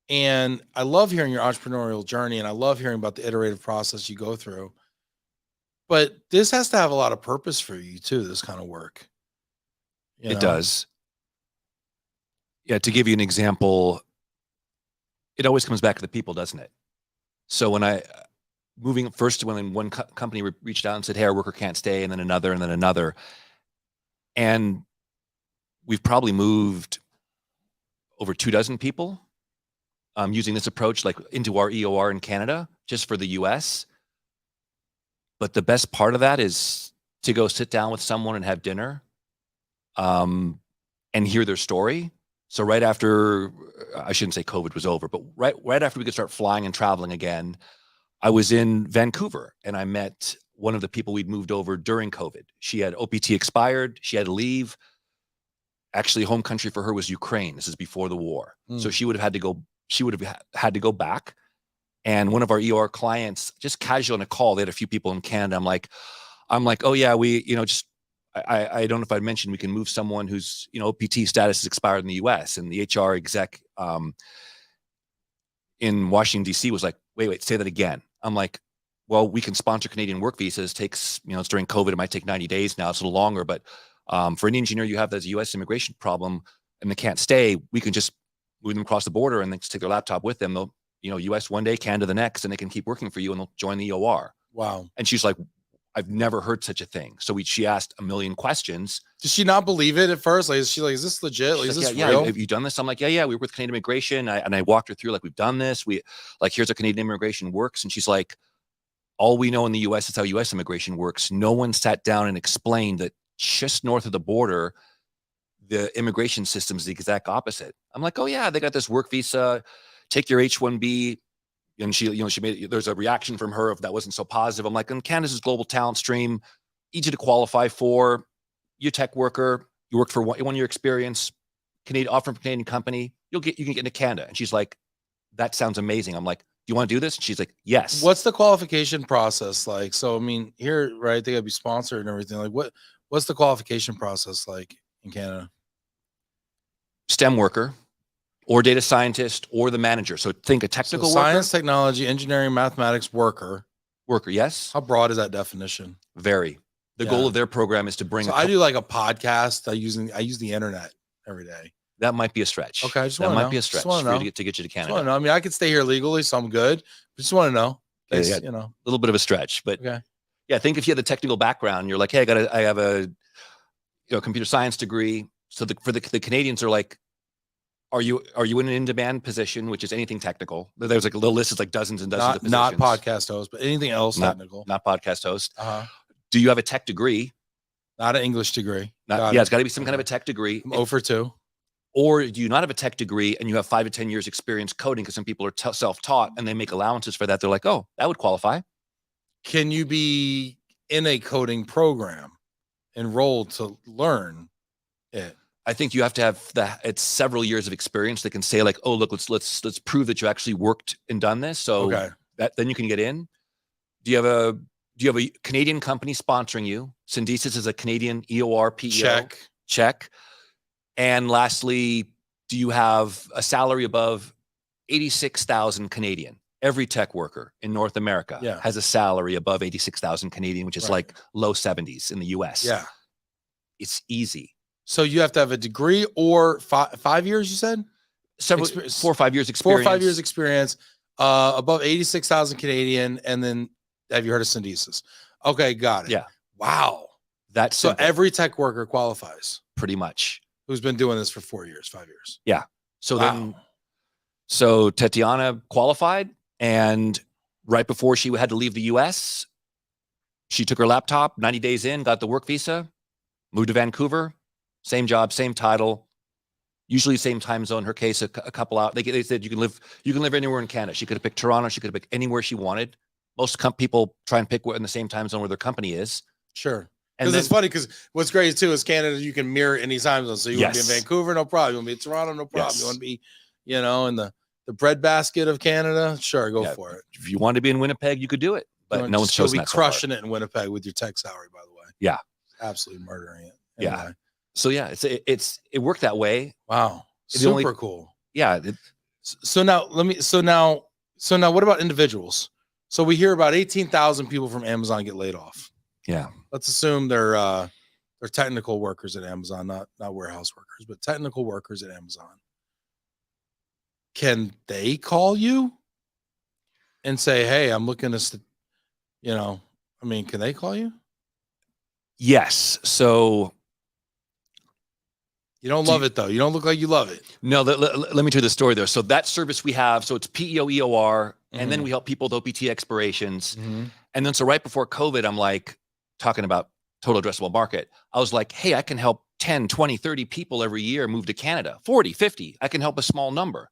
and I love hearing your entrepreneurial journey, and I love hearing about the iterative process you go through. But this has to have a lot of purpose for you too, this kind of work. It does. Yeah, to give you an example, it always comes back to the people, doesn't it? So when when one company reached out and said, hey, our worker can't stay, and then another. And we've probably moved over 24 people using this approach, like into our EOR in Canada, just for the US. But the best part of that is to go sit down with someone and have dinner and hear their story. So right after, I shouldn't say COVID was over, but right after we could start flying and traveling again, I was in Vancouver and I met one of the people we'd moved over during COVID. She had OPT expired. She had to leave. Actually, home country for her was Ukraine. This is before the war. So she would have had to go. She would have had to go back. And one of our EOR clients, just casual on a call, they had a few people in Canada. I'm like, oh yeah, we, I don't know if I mentioned we can move someone whose, OPT status is expired in the US, and the HR exec in Washington, DC was like, wait, say that again. I'm like, well, we can sponsor Canadian work visas. Takes, you know, it's during COVID. It might take 90 days now. It's a little longer, but for an engineer, you have this U.S. immigration problem and they can't stay. We can just move them across the border and they just take their laptop with them. They'll, you know, U.S. one day, Canada the next, and they can keep working for you and they'll join the EOR. Wow. And she's like, I've never heard such a thing. So she asked a million questions. Did she not believe it at first? Like, is she like, is this legit? Like, is this yeah, real? have you done this? I'm like, yeah, we work with Canadian immigration. And I walked her through, like, we've done this. We, like, here's how Canadian immigration works. And she's like, all we know in the US is how US immigration works. No one sat down and explained that just north of the border, the immigration system is the exact opposite. I'm like, oh yeah, they got this work visa, take your H-1B. And she, you know, she made, there's a reaction from her of that wasn't so positive. I'm like, in Canada's global talent stream, easy to qualify for. You're a tech worker, you worked for one year experience, Canadian, offer from a Canadian company, you can get into Canada. And she's like, that sounds amazing. I'm like, do you want to do this? And she's like, yes. What's the qualification process like? So, I mean, here, right, they gotta be sponsored and everything. Like, what's the qualification process like in Canada? STEM worker, or data scientist, or the manager. So think a technical science, worker. technology, engineering, mathematics worker. Worker, yes. How broad is that definition? Very. The goal of their program is to bring. So I do like a podcast. I use the internet every day. That might be a stretch. Okay, I just that want to know. might be a stretch for for you to get you to Canada. I know. I mean, I could stay here legally, so I'm good. But just want to know. Yeah, you know, a little bit of a stretch, but okay. Yeah, I think if you have the technical background, you're like, hey, I have a, you know, computer science degree. So the Canadians are like, are you in an in-demand position, which is anything technical? There's like a little list, is like dozens and dozens of positions. Not podcast host, but anything else technical. Not podcast host. Uh-huh. Do you have a tech degree? Not an English degree. It's got to be some kind of a tech degree. I'm 0 for 2. Or do you not have a tech degree and you have 5 to 10 years experience coding? Because some people are self-taught and they make allowances for that. They're like, oh, that would qualify. Can you be in a coding program, enrolled to learn it? I think you have to have it's several years of experience that can say like, oh, look, let's prove that you actually worked and done this. So then you can get in. Do you have a Canadian company sponsoring you? Syndesus is a Canadian EOR PEO. Check. And lastly, do you have a salary above 86,000 Canadian? Every tech worker in North America has a salary above 86,000 Canadian, which is like low 70s in the US. Yeah. It's easy. So you have to have a degree or 5 years, you said? 4 or 5 years experience. 4 or 5 years experience, above 86,000 Canadian. And then have you heard of Syndesus? Okay, got it. Yeah. Wow. That's so every tech worker qualifies. Pretty much. Who's been doing this for 4 years, 5 years. Yeah. So so Tatiana qualified, and right before she had to leave the US, she took her laptop, 90 days in, got the work visa, moved to Vancouver. Same job, same title, usually same time zone. Her case, a couple out. They said you can live anywhere in Canada. She could have picked Toronto. She could have picked anywhere she wanted. Most people try and pick in the same time zone where their company is. Sure. Because it's funny, because what's great too is Canada, you can mirror any time zone. So you want to be in Vancouver, no problem. You want to be in Toronto, no problem. You want to be, you know, in the breadbasket of Canada, sure, go for it. If you want to be in Winnipeg, you could do it. But no one's chosen that. You'll be crushing it in Winnipeg with your tech salary, by the way. Yeah. Absolutely murdering it. Anyway. Yeah. So yeah, it worked that way. Wow. Super cool. Yeah. So now what about individuals? So we hear about 18,000 people from Amazon get laid off. Yeah. Let's assume they're technical workers at Amazon, not warehouse workers, but technical workers at Amazon. Can they call you and say, hey, I'm looking to, you know, I mean, can they call you? Yes. So you don't love it though. You don't look like you love it. No, let me tell you the story there. So that service we have, so it's PEO, EOR, and then we help people with OPT expirations. And then so right before COVID, I'm like talking about total addressable market. I was like, hey, I can help 10, 20, 30 people every year move to Canada, 40, 50. I can help a small number.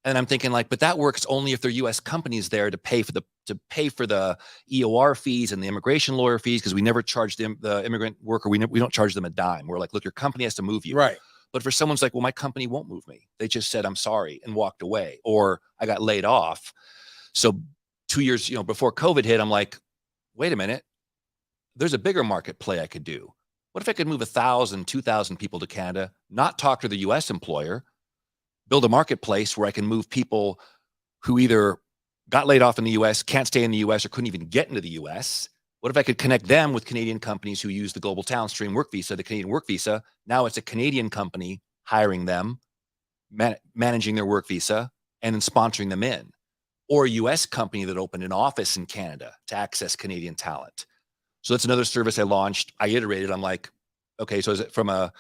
And I'm thinking like, but that works only if there are US companies there to pay for the EOR fees and the immigration lawyer fees, because we never charge the immigrant worker. We don't charge them a dime. We're like, look, your company has to move you. Right. But for someone's like, well, my company won't move me. They just said, I'm sorry, and walked away, or I got laid off. So 2 years, before COVID hit, I'm like, wait a minute, there's a bigger market play I could do. What if I could move 1,000, 2,000 people to Canada, not talk to the US employer, build a marketplace where I can move people who either got laid off in the US, can't stay in the US, or couldn't even get into the US. What if I could connect them with Canadian companies who use the global talent stream work visa, the Canadian work visa? Now it's a Canadian company hiring them, managing their work visa, and then sponsoring them in. Or a US company that opened an office in Canada to access Canadian talent. So that's another service I launched. I iterated. I'm like, okay, so is it from a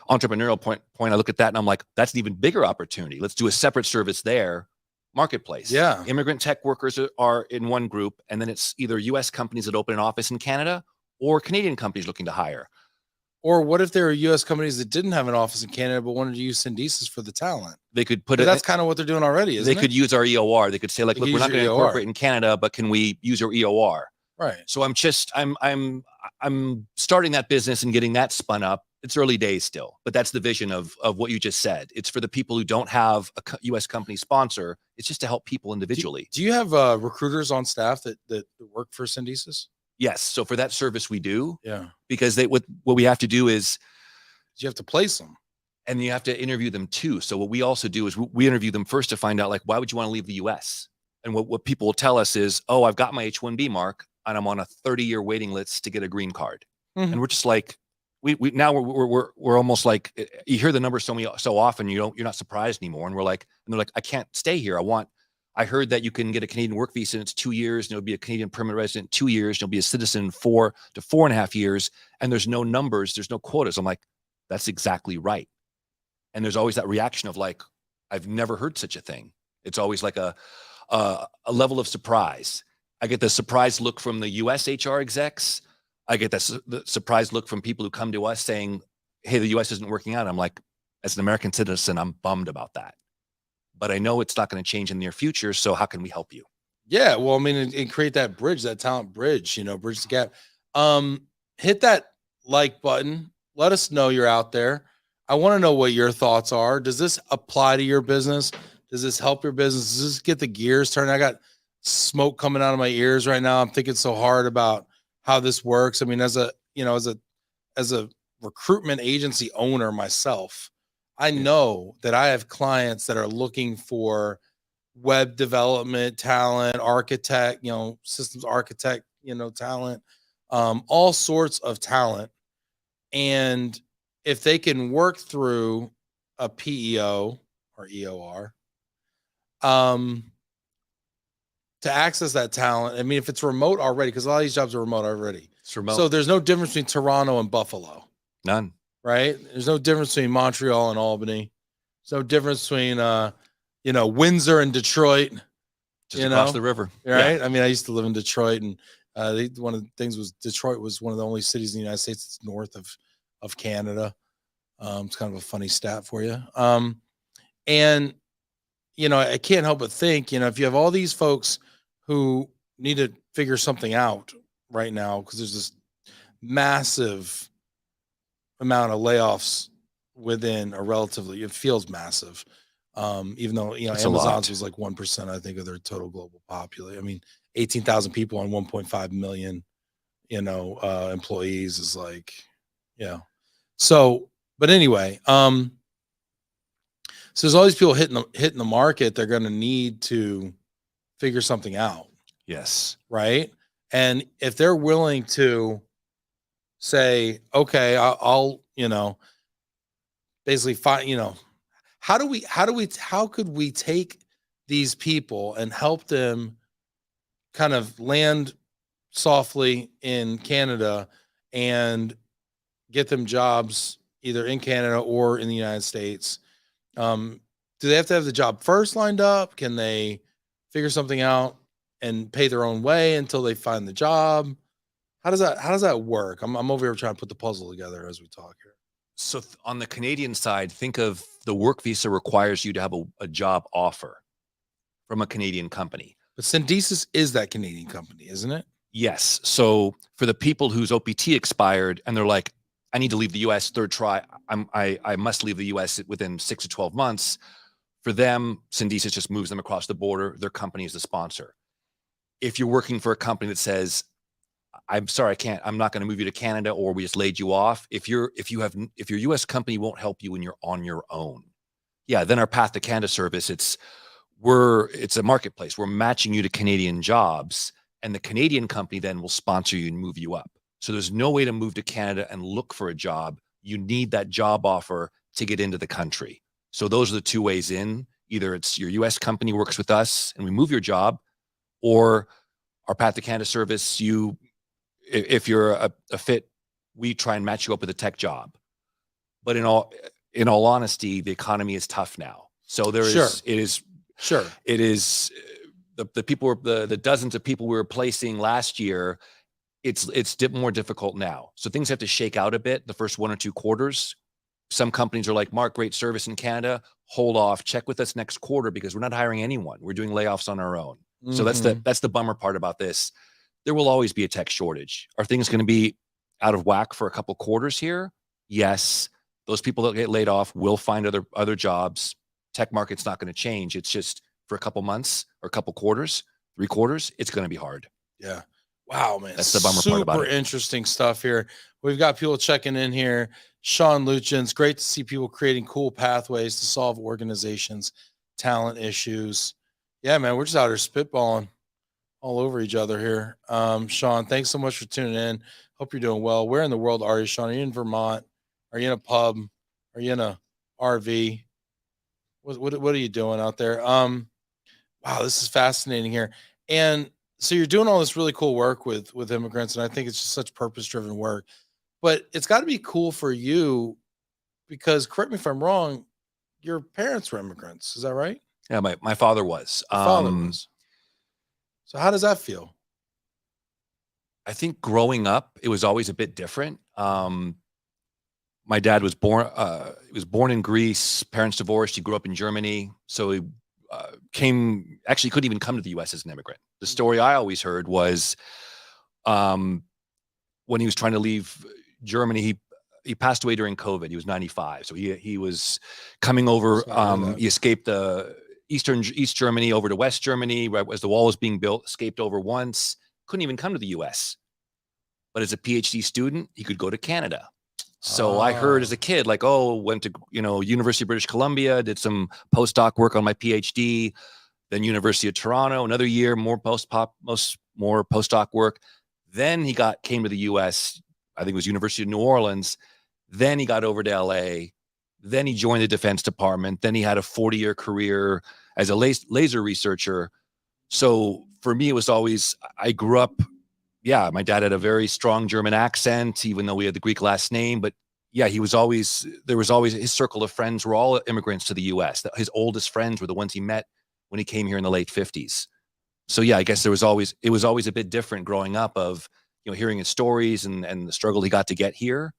entrepreneurial point, I look at that and I'm like, that's an even bigger opportunity. Let's do a separate service there. Marketplace. Yeah. Immigrant tech workers are in one group, and then it's either US companies that open an office in Canada or Canadian companies looking to hire. Or what if there are US companies that didn't have an office in Canada but wanted to use Syndesus for the talent? They could put it. it. That's kind of what they're doing already, isn't it? They could use our EOR. They could say, like, look, we're not going to incorporate in Canada, but can we use your EOR? Right. So I'm starting that business and getting that spun up. It's early days still, but that's the vision of what you just said. It's for the people who don't have a US company sponsor. It's just to help people individually. Do you have recruiters on staff that work for Syndesus? Yes. So for that service, we do. Yeah. Because what we have to do is you have to place them. And you have to interview them too. So what we also do is we interview them first to find out, like, why would you want to leave the US? And what people will tell us is, oh, I've got my H-1B, Mark, and I'm on a 30-year waiting list to get a green card. Mm-hmm. And we're just like, we're almost like, you hear the number so often, you're not surprised anymore. And they're like, I can't stay here. I heard that you can get a Canadian work visa and it's 2 years, and you'll be a Canadian permanent resident 2 years, and you'll be a citizen 4 to 4.5 years, and there's no numbers, there's no quotas. I'm like, that's exactly right. And there's always that reaction of like, I've never heard such a thing. It's always like a level of surprise. I get the surprised look from the US HR execs. I get the surprised look from people who come to us saying, hey, the US isn't working out. I'm like, as an American citizen, I'm bummed about that. But I know it's not going to change in the near future. So how can we help you? Yeah, well, I mean, and create that bridge, that talent bridge, bridge the gap. Hit that like button. Let us know you're out there. I want to know what your thoughts are. Does this apply to your business? Does this help your business? Does this get the gears turning? I got smoke coming out of my ears right now. I'm thinking so hard about how this works. I mean, as a recruitment agency owner myself, I know that I have clients that are looking for web development talent, architect, systems architect, talent, all sorts of talent. And if they can work through a PEO or EOR, to access that talent. I mean, if it's remote already, because a lot of these jobs are remote already. It's remote. So there's no difference between Toronto and Buffalo. None. Right? There's no difference between Montreal and Albany. There's no difference between Windsor and Detroit. Just across the river. Right? Yeah. I mean, I used to live in Detroit, and one of the things was Detroit was one of the only cities in the United States that's north of Canada. It's kind of a funny stat for you. And I can't help but think, if you have all these folks who need to figure something out right now, because there's this massive amount of layoffs within a relatively, it feels massive. Even though, Amazon's was like 1%, I think, of their total global population. I mean, 18,000 people on 1.5 million, employees is like, yeah. So, but anyway, so there's all these people hitting the market. They're going to need to figure something out. Yes. Right. And if they're willing to say, okay, I'll basically find, how could we take these people and help them kind of land softly in Canada and get them jobs either in Canada or in the United States? Do they have to have the job first lined up? Can they figure something out and pay their own way until they find the job? How does that work? I'm over here trying to put the puzzle together as we talk here. So on the Canadian side, think of the work visa requires you to have a job offer from a Canadian company. But Syndesus is that Canadian company, isn't it? Yes. So for the people whose OPT expired and they're like, I need to leave the US third try. I must leave the US within 6 to 12 months. For them, Syndesus just moves them across the border. Their company is the sponsor. If you're working for a company that says, I'm sorry, I'm not going to move you to Canada, or we just laid you off. If your US company won't help you and you're on your own. Yeah. Then our Path to Canada service, it's a marketplace. We're matching you to Canadian jobs, and the Canadian company then will sponsor you and move you up. So there's no way to move to Canada and look for a job. You need that job offer to get into the country. So those are the two ways in. Either it's your US company works with us and we move your job, or our Path to Canada service, if you're a fit, we try and match you up with a tech job. But in all honesty, the economy is tough now. So it is the people, the dozens of people we were placing last year, it's more difficult now. So things have to shake out a bit the first 1 or 2 quarters. Some companies are like, Mark, great service in Canada. Hold off, check with us next quarter because we're not hiring anyone. We're doing layoffs on our own. Mm-hmm. So that's the bummer part about this. There will always be a tech shortage. Are things going to be out of whack for a couple quarters here? Yes. Those people that get laid off will find other jobs. Tech market's not going to change. It's just for a couple months or a couple quarters, 3 quarters, it's going to be hard. Yeah. Wow, man. That's the bummer part about it. Super interesting stuff here. We've got people checking in here. Sean Luchin's great to see people creating cool pathways to solve organizations' talent issues. Yeah, man, we're just out here spitballing all over each other here. Sean, thanks so much for tuning in. Hope you're doing well. Where in the world are you, Sean? Are you in Vermont? Are you in a pub? Are you in a RV? What are you doing out there? Wow, this is fascinating here. And so you're doing all this really cool work with immigrants, and I think it's just such purpose-driven work. But it's got to be cool for you because, correct me if I'm wrong, your parents were immigrants. Is that right? Yeah, my father was. So how does that feel? I think growing up, it was always a bit different. My dad was born in Greece. Parents divorced. He grew up in Germany. So he actually couldn't even come to the U.S. as an immigrant. The story I always heard was when he was trying to leave Germany, he passed away during COVID. He was 95. So he was coming over. He escaped East Germany over to West Germany right as the wall was being built, escaped over once, couldn't even come to the US. But as a PhD student, he could go to Canada. So I heard as a kid, like, went to, University of British Columbia, did some postdoc work on my PhD, then University of Toronto, another year, more postdoc work. Then he came to the US, I think it was University of New Orleans. Then he got over to LA. Then he joined the Defense Department. Then he had a 40-year career as a laser researcher. So for me, it was always, I grew up, my dad had a very strong German accent, even though we had the Greek last name. But yeah, there was always his circle of friends were all immigrants to the US. His oldest friends were the ones he met when he came here in the late 50s. So yeah, I guess it was always a bit different growing up of, hearing his stories and the struggle he got to get here.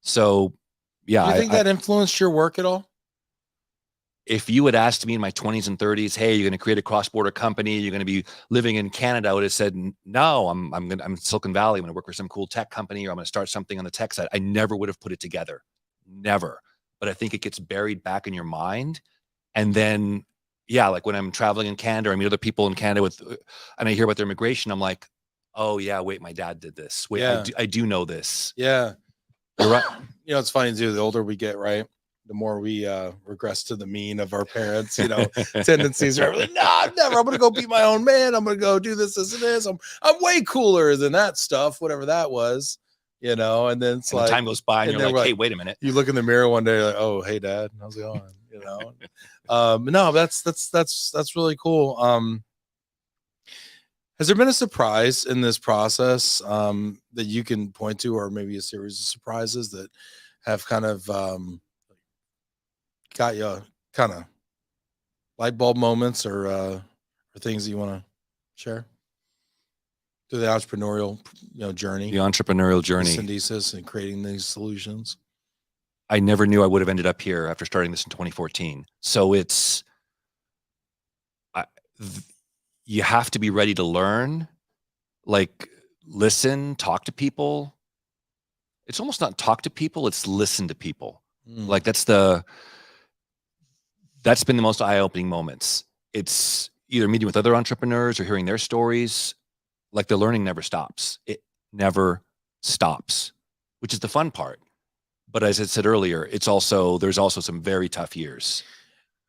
So yeah. Do you think that influenced your work at all? If you had asked me in my 20s and 30s, hey, you're going to create a cross-border company, you're going to be living in Canada, I would have said, no, I'm in Silicon Valley. I'm going to work for some cool tech company, or I'm going to start something on the tech side. I never would have put it together. Never. But I think it gets buried back in your mind. And then, like when I'm traveling in Canada, I meet other people in Canada and I hear about their immigration, I'm like, oh yeah, wait, my dad did this. Wait, I do know this. Yeah. You're right. It's funny too. The older we get, right, the more we regress to the mean of our parents. Tendencies are like, I'm going to go be my own man. I'm going to go do this and this. I'm way cooler than that stuff, whatever that was. And then it's like time goes by and you're like, hey, wait a minute. You look in the mirror one day, like, oh, hey, Dad, how's it going? No, that's really cool. Has there been a surprise in this process that you can point to, or maybe a series of surprises that have kind of got you kind of light bulb moments or things that you want to share through the entrepreneurial journey? The entrepreneurial journey. Syndesus and creating these solutions. I never knew I would have ended up here after starting this in 2014. So you have to be ready to learn, like listen, talk to people. It's almost not talk to people, it's listen to people. Like that's been the most eye-opening moments. It's either meeting with other entrepreneurs or hearing their stories. Like the learning never stops. It never stops, which is the fun part. But as I said earlier, there's also some very tough years.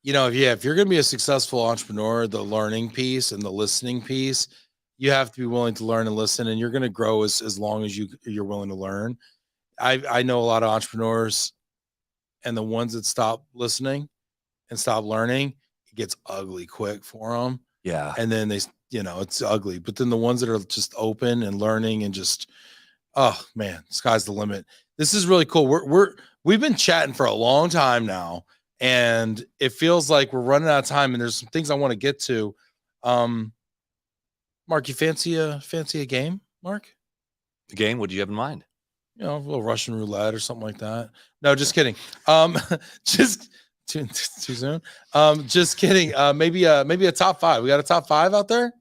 You know, if you're going to be a successful entrepreneur, the learning piece and the listening piece, you have to be willing to learn and listen, and you're going to grow as long as you're willing to learn. I know a lot of entrepreneurs, and the ones that stop listening and stop learning, it gets ugly quick for them. Yeah. And then it's ugly. But then the ones that are just open and learning and just, oh man, sky's the limit. This is really cool. We've been chatting for a long time now, and it feels like we're running out of time. And there's some things I want to get to. Mark, you fancy a game, Mark? The game? What do you have in mind? You know, a little Russian roulette or something like that. No, just kidding. Just too soon. Just kidding. Maybe a top 5. We got a top 5 out there.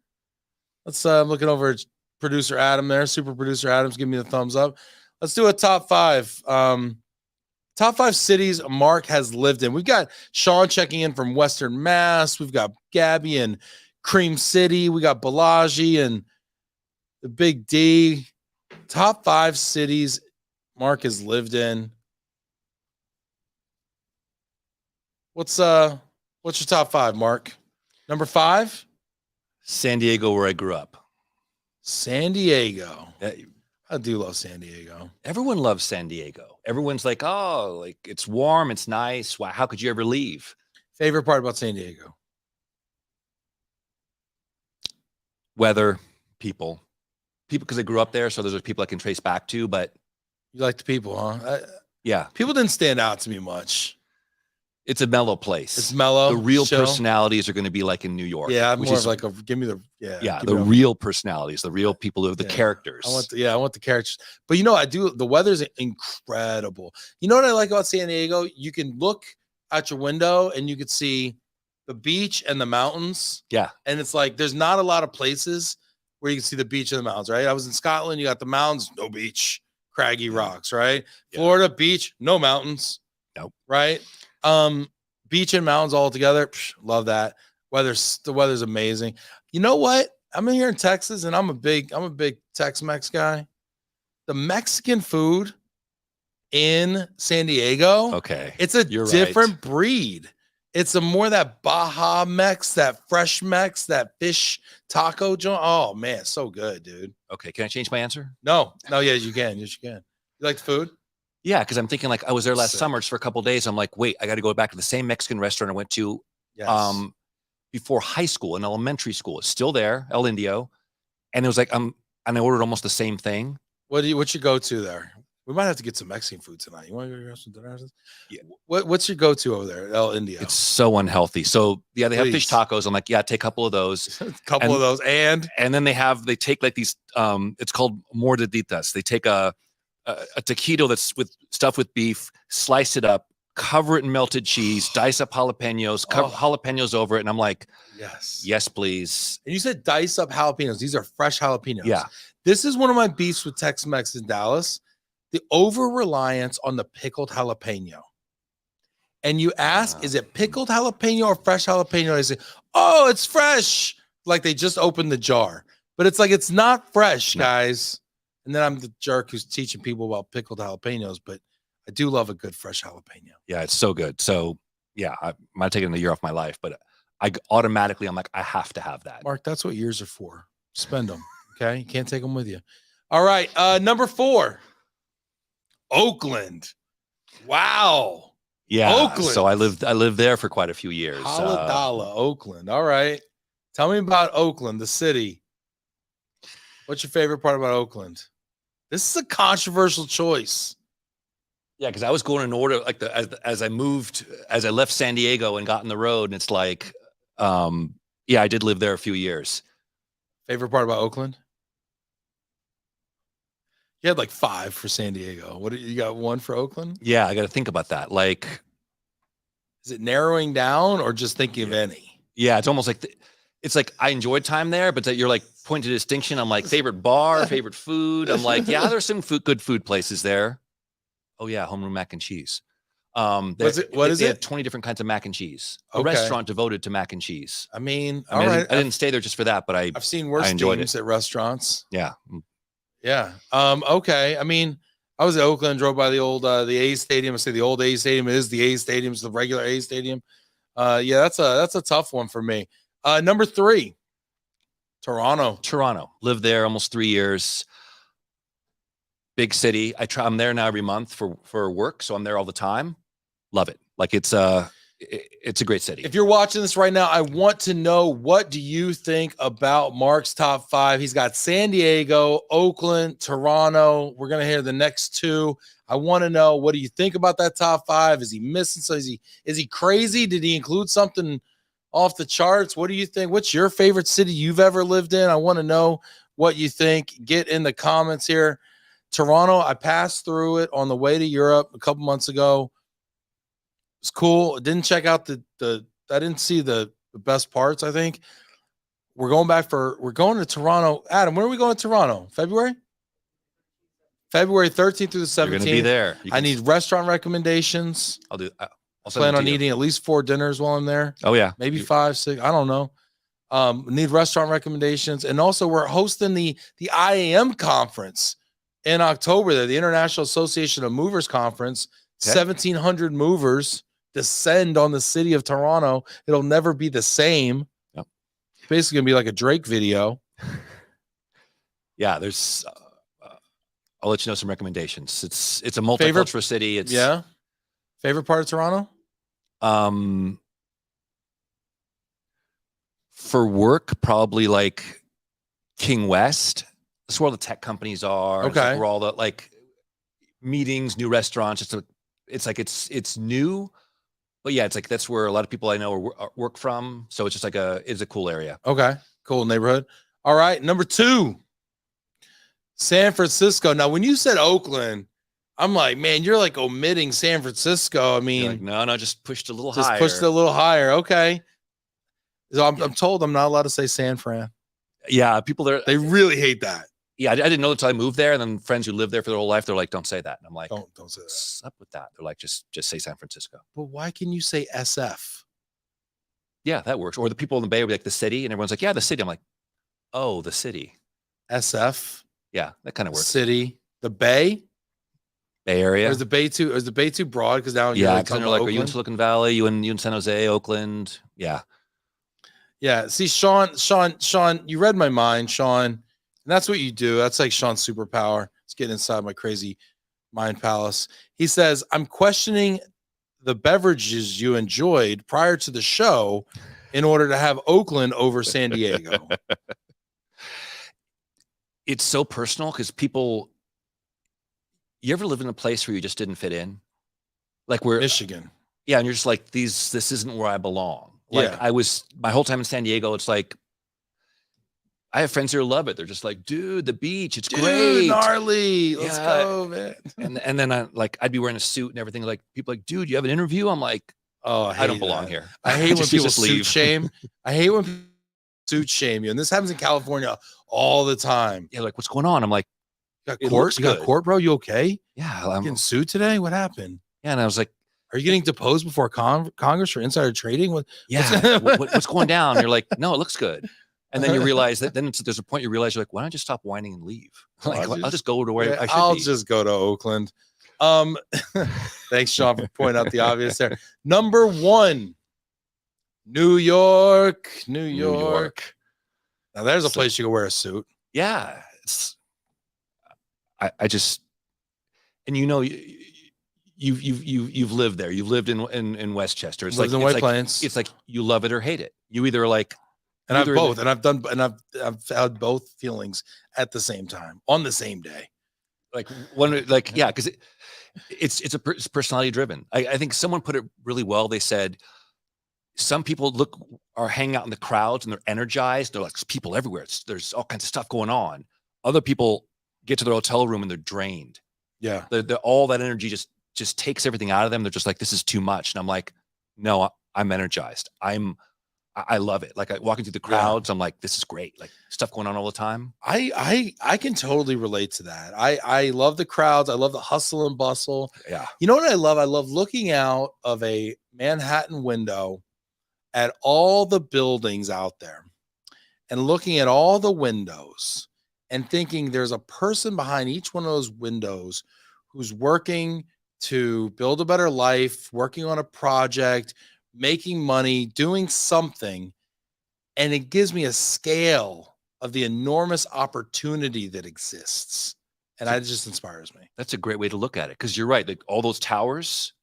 Let's I'm looking over at producer Adam there. Super producer Adam's giving me the thumbs up. Let's do a top 5. Top 5 cities Mark has lived in. We've got Sean checking in from Western Mass. We've got Gabby in Cream City. We got Balaji and the Big D. Top 5 cities Mark has lived in. What's your top 5, Mark? Number 5? San Diego, where I grew up. San Diego. I do love San Diego. Everyone loves San Diego. Everyone's like, oh, like it's warm, it's nice. Wow, how could you ever leave? Favorite part about San Diego? Weather, people, because I grew up there, so those are people I can trace back to. But you like the people, huh? Yeah, people didn't stand out to me much. It's a mellow place. It's mellow. The real personalities are going to be like in New York. Yeah, I'm more of like give me the the real personalities, the real people who are the characters. I want the characters. But the weather's incredible. You know what I like about San Diego? You can look out your window and you can see the beach and the mountains. Yeah. And it's like there's not a lot of places where you can see the beach and the mountains, right? I was in Scotland, you got the mountains, no beach, craggy rocks, right? Yeah. Florida, beach, no mountains. Nope. Right? Beach and mountains all together. Love that. The weather's amazing. You know what? I'm in here in Texas, and I'm a big Tex-Mex guy. The Mexican food in San Diego, okay, it's a different breed. It's a more that Baja Mex, that fresh Mex, that fish taco joint. Oh man, so good, dude. Okay, can I change my answer? No, yes, you can. Yes, you can. You like the food? Yeah, because I'm thinking like I was there last summer just for a couple of days. I'm like, wait, I got to go back to the same Mexican restaurant I went to before high school and elementary school. It's still there, El Indio, and it was like and I ordered almost the same thing. What's your go-to there? We might have to get some Mexican food tonight. You want to go get some dinner? Yeah. What's your go-to over there, El Indio? It's so unhealthy. So yeah, they have fish tacos. I'm like, yeah, take a couple of those. And then they take like these. It's called mordiditas. They take a taquito that's stuffed with beef, slice it up, cover it in melted cheese, dice up jalapenos, cover jalapenos over it. And I'm like, yes, please. And you said dice up jalapenos. These are fresh jalapenos. Yeah. This is one of my beefs with Tex-Mex in Dallas, the over-reliance on the pickled jalapeno. And you ask, is it pickled jalapeno or fresh jalapeno? They say, oh, it's fresh. Like they just opened the jar. But it's like, it's not fresh, guys. And then I'm the jerk who's teaching people about pickled jalapenos, but I do love a good fresh jalapeno. Yeah, it's so good. So yeah, I might take it a year off my life, but I'm like, I have to have that. Mark, that's what years are for. Spend them. Okay. You can't take them with you. All right. Number 4, Oakland. Wow. Yeah. Oakland. So I lived there for quite a few years. Haladala, Oakland. All right. Tell me about Oakland, the city. What's your favorite part about Oakland? This is a controversial choice. Yeah, because I was going in order, like as I left San Diego and got on the road, and it's like, yeah, I did live there a few years. Favorite part about Oakland? You had like 5 for San Diego. What you got? 1 for Oakland? Yeah, I got to think about that. Like, is it narrowing down or just thinking of any? Yeah, it's almost like it's like I enjoyed time there, but that you're like pointing to distinction. I'm like favorite bar, favorite food. I'm like, yeah, there's some good food places there. Oh yeah, homeroom mac and cheese. What is it? 20 different kinds of mac and cheese. A restaurant devoted to mac and cheese. I mean, I didn't stay there just for that, but I've seen worse teams at restaurants. Yeah. Yeah. Okay. I mean, I was at Oakland, drove by the old the A's Stadium. I say the old A's Stadium. It is the A's Stadium. It's the regular A's Stadium. Yeah, that's a tough one for me. Number 3, Toronto. Toronto. Lived there almost 3 years. Big city. I'm there now every month for work, so I'm there all the time. Love it. Like it's a great city. If you're watching this right now, I want to know, what do you think about Mark's top 5? He's got San Diego, Oakland, Toronto. We're gonna hear the next 2. I want to know, what do you think about that top 5? Is he missing? So is he crazy? Did he include something off the charts? What do you think? What's your favorite city you've ever lived in? I want to know what you think. Get in the comments here. Toronto, I passed through it on the way to Europe a couple months ago. It's cool. Didn't check out I didn't see the best parts, I think. We're going to Toronto. Adam, when are we going to Toronto? February 13th through the 17th. You're going to be there. I need restaurant recommendations. I'll plan on eating at least 4 dinners while I'm there. Oh yeah. Maybe 5, 6. I don't know. Need restaurant recommendations. And also we're hosting the IAM conference in October there, the International Association of Movers Conference. Okay. 1,700 movers descend on the city of Toronto. It'll never be the same. Yep. It's basically gonna be like a Drake video. Yeah, there's I'll let you know some recommendations. It's a multicultural city. It's favorite part of Toronto? For work, probably like King West. That's where all the tech companies are. Okay. Like where all the like meetings, new restaurants. It's new, but yeah, it's like that's where a lot of people I know work from. So it's just like it's a cool area. Okay, cool neighborhood. All right, number 2, San Francisco. Now, when you said Oakland, I'm like, man, you're like omitting San Francisco. I mean, like, no, just pushed a little higher. Just pushed a little higher. Okay. So I'm told I'm not allowed to say San Fran. Yeah, people there, they really hate that. Yeah, I didn't know until I moved there, and then friends who lived there for their whole life, they're like, "Don't say that." And I'm like, "Don't say that." What's up with that? They're like, "Just say San Francisco." But why can you say SF? Yeah, that works. Or the people in the Bay will be like the city, and everyone's like, "Yeah, the city." I'm like, "Oh, the city." SF. Yeah, that kind of works. City, the Bay Area. Or is the Bay too broad? Because now you're like, are you in Silicon Valley? You in San Jose, Oakland? Yeah. Yeah. See, Sean, you read my mind, Sean. And that's what you do. That's like Sean's superpower. It's getting inside my crazy mind palace. He says, I'm questioning the beverages you enjoyed prior to the show in order to have Oakland over San Diego. It's so personal because you ever live in a place where you just didn't fit in? Like Michigan. Yeah. And you're just like, this isn't where I belong. Like I was my whole time in San Diego. It's like, I have friends who love it. They're just like, dude, the beach, it's great. Gnarly. Let's go, man. And then I'd be wearing a suit and everything. Like people like, dude, you have an interview? I'm like, oh, I don't belong here. I hate when people suit shame. I hate when people suit shame you. And this happens in California all the time. Yeah, like what's going on? I'm like, you got court, bro? You okay? Yeah. I'm getting sued today. What happened? Yeah. And I was like, are you getting deposed before Congress for insider trading? What's going down? You're like, no, it looks good. And then you realize that there's a point you realize you're like, why don't you stop whining and leave? Like, I'll just go to where I should I'll be. just go to Oakland. Thanks, Sean, for pointing out the obvious there. Number 1, New York. Now there's a place you can wear a suit. Yeah. I just, and you've lived there. You've lived in Westchester. It's lived in White Plains. It's like you love it or hate it. You either like, and I've both, and I've had both feelings at the same time on the same day. Yeah, because it's personality driven. I think someone put it really well. They said some people are hanging out in the crowds and they're energized. They're like, there's people everywhere. There's all kinds of stuff going on. Other people get to their hotel room and they're drained. Yeah, all that energy just takes everything out of them. They're just like, this is too much. And I'm like, no, I'm energized. I love it. Like walking through the crowds, I'm like, this is great. Like stuff going on all the time. I can totally relate to that. I love the crowds. I love the hustle and bustle. Yeah. You know what I love? I love looking out of a Manhattan window at all the buildings out there and looking at all the windows and thinking there's a person behind each one of those windows who's working to build a better life, working on a project, making money, doing something, and it gives me a scale of the enormous opportunity that exists. And that just inspires me. That's a great way to look at it, because you're right. Like all those towers,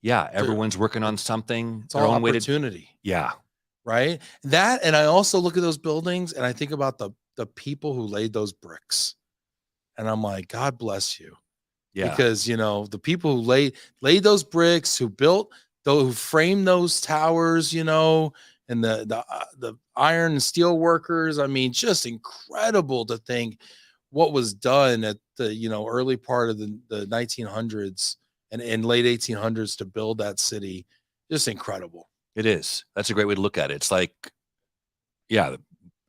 yeah, everyone's working on something. It's all opportunity. Yeah. Right. That, and I also look at those buildings and I think about the people who laid those bricks. And I'm like, God bless you. Yeah. Because, you know, the people who laid those bricks, who built, who framed those towers, you know, and the iron and steel workers. I mean, just incredible to think what was done at the, you know, early part of the 1900s and late 1800s to build that city. Just incredible. It is. That's a great way to look at it. It's like, yeah, the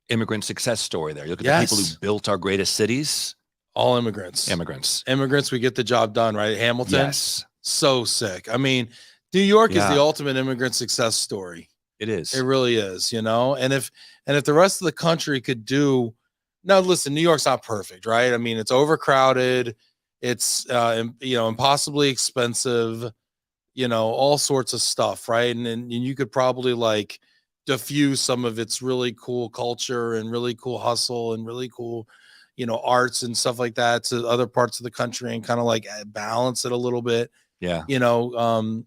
immigrant success story there. You look at the people who built our greatest cities. All immigrants. Immigrants, we get the job done, right? Hamilton. Yes. So sick. I mean, New York is the ultimate immigrant success story. It is. It really is, you know. And if the rest of the country could do, now listen, New York's not perfect, right? I mean, it's overcrowded, it's you know, impossibly expensive, you know, all sorts of stuff, right? And you could probably like diffuse some of its really cool culture and really cool hustle and really cool, you know, arts and stuff like that to other parts of the country and kind of like balance it a little bit. Yeah. You know,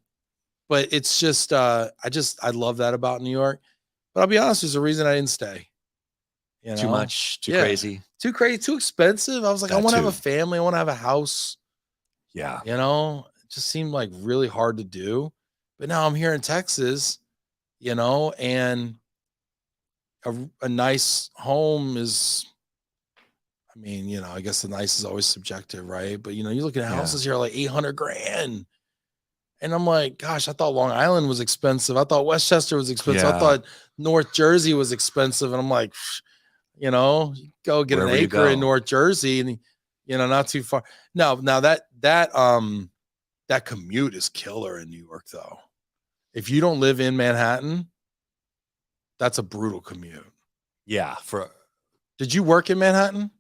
but it's just, I love that about New York. But I'll be honest, there's a reason I didn't stay. You know? Too much, too crazy, too expensive. I was like, I want to have a family. I want to have a house. Yeah. You know, it just seemed like really hard to do. But now I'm here in Texas, you know, and a nice home is, I mean, you know, I guess the nice is always subjective, right? But, you know, you look at houses here like 800 grand. And I'm like, gosh, I thought Long Island was expensive. I thought Westchester was expensive. I thought North Jersey was expensive. And I'm like, you know, go get an acre in North Jersey and, you know, not too far. No, now that commute is killer in New York, though. If you don't live in Manhattan, that's a brutal commute. Yeah. Did you work in Manhattan?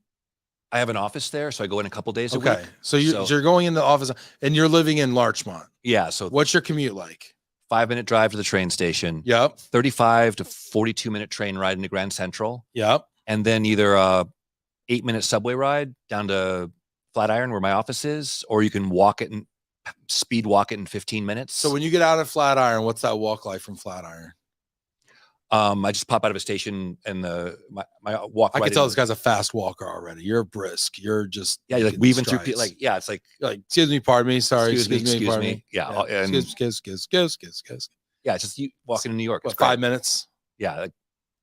I have an office there, so I go in a couple days a week. So you're going in the office and you're living in Larchmont. Yeah. So what's your commute like? 5-minute drive to the train station. Yep. 35 to 42-minute train ride into Grand Central. Yep. And then either a 8-minute subway ride down to Flatiron where my office is, or you can speed walk it in 15 minutes. So when you get out of Flatiron, what's that walk like from Flatiron? I just pop out of a station and my walk. I can tell this guy's a fast walker already. You're brisk. You're just you're like weaving through like it's like excuse me, pardon me, sorry, excuse me. Yeah, and excuse. Yeah, it's just you walking in New York. What, 5 minutes? Yeah,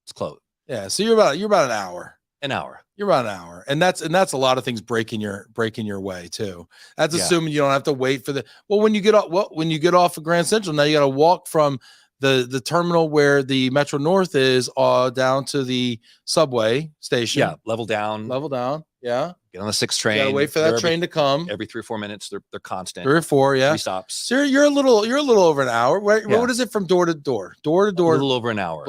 it's close. Yeah, so you're about an hour. An hour. You're about an hour, and that's a lot of things breaking your way too. That's assuming you don't have to wait for when you get off of Grand Central. Now you got to walk from the terminal where the Metro North is down to the subway station. Yeah, level down. Yeah, get on the 6 train. You gotta wait for that train to come every 3 or 4 minutes. They're constant. 3 or 4, yeah. 3 stops. So you're a little over an hour. What is it from door to door? Door to door. A little over an hour.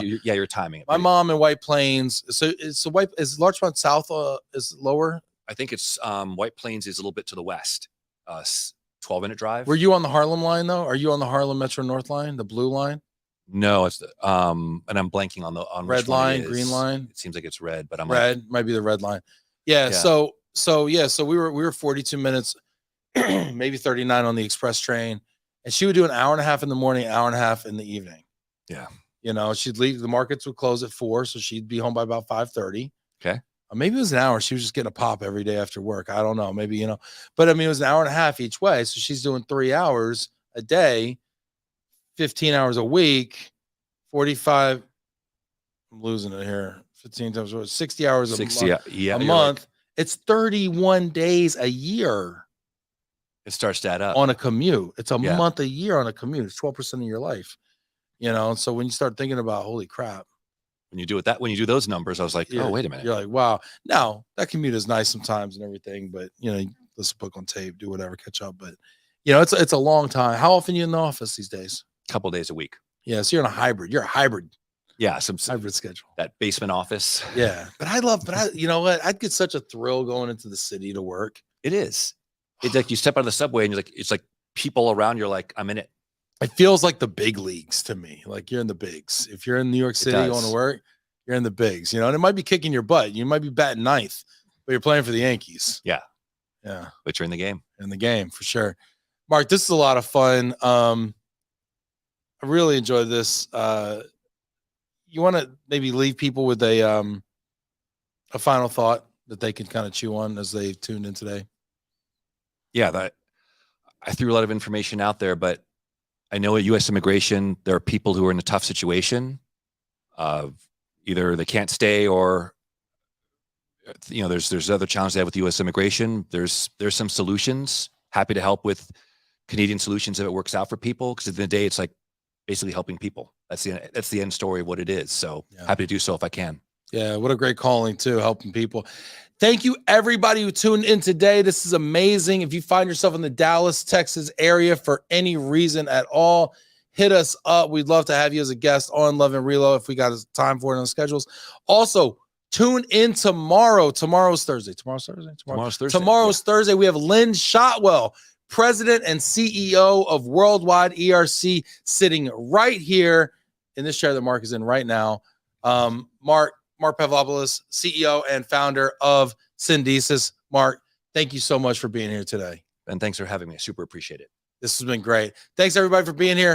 You're timing it. My mom in White Plains. So is Larchmont South is lower? I think it's White Plains is a little bit to the west. 12-minute drive. Were you on the Harlem line though? Are you on the Harlem Metro North line, the blue line? No, it's and I'm blanking on red line, green line. It seems like it's red, but I'm red. Might be the red line. Yeah. So we were 42 minutes, maybe 39 on the express train, and she would do an hour and a half in the morning, hour and a half in the evening. Yeah. You know, she'd leave. The markets would close at 4, so she'd be home by about 5:30. Okay. Maybe it was an hour. She was just getting a pop every day after work. I don't know. Maybe, you know, but I mean, it was an hour and a half each way. So she's doing 3 hours a day, 15 hours a week, 45. I'm losing it here. 15 times 60 hours a month. Like, it's 31 days a year. It starts to add up on a commute. It's a month a year on a commute. It's 12% of your life, you know? And so when you start thinking about, holy crap, when you do those numbers, I was like, oh, wait a minute. You're like, wow. Now that commute is nice sometimes and everything, but you know, listen, book on tape, do whatever, catch up. But you know, it's a long time. How often are you in the office these days? A couple days a week. Yeah. So you're in a hybrid. You're a hybrid. Yeah. Some hybrid schedule. That basement office. Yeah. But you know what? I'd get such a thrill going into the city to work. It is. It's like you step out of the subway and it's like people around. You're like, I'm in it. It feels like the big leagues to me. Like you're in the bigs. If you're in New York City going to work, you're in the bigs, you know, and it might be kicking your butt. You might be batting ninth, but you're playing for the Yankees. Yeah. Yeah. But you're in the game. In the game for sure. Mark, this is a lot of fun. I really enjoyed this. You want to maybe leave people with a final thought that they can kind of chew on as they tuned in today? Yeah, that I threw a lot of information out there, but I know at U.S. immigration, there are people who are in a tough situation. Either they can't stay or, you know, there's other challenges they have with U.S. immigration. There's some solutions. Happy to help with Canadian solutions if it works out for people. Because at the end of the day, it's like basically helping people. That's the end story of what it is. So happy to do so if I can. Yeah, what a great calling too, helping people. Thank you everybody who tuned in today. This is amazing. If you find yourself in the Dallas, Texas area for any reason at all, hit us up. We'd love to have you as a guest on Love and Reload if we got time for it on the schedules. Also, tune in tomorrow. Tomorrow's Thursday. Tomorrow's Thursday. We have Lynn Shotwell, President and CEO of Worldwide ERC, sitting right here in this chair that Mark is in right now. Marc Pavlopoulos, CEO and founder of Syndesus. Mark, thank you so much for being here today. And thanks for having me. I super appreciate it. This has been great. Thanks everybody for being here.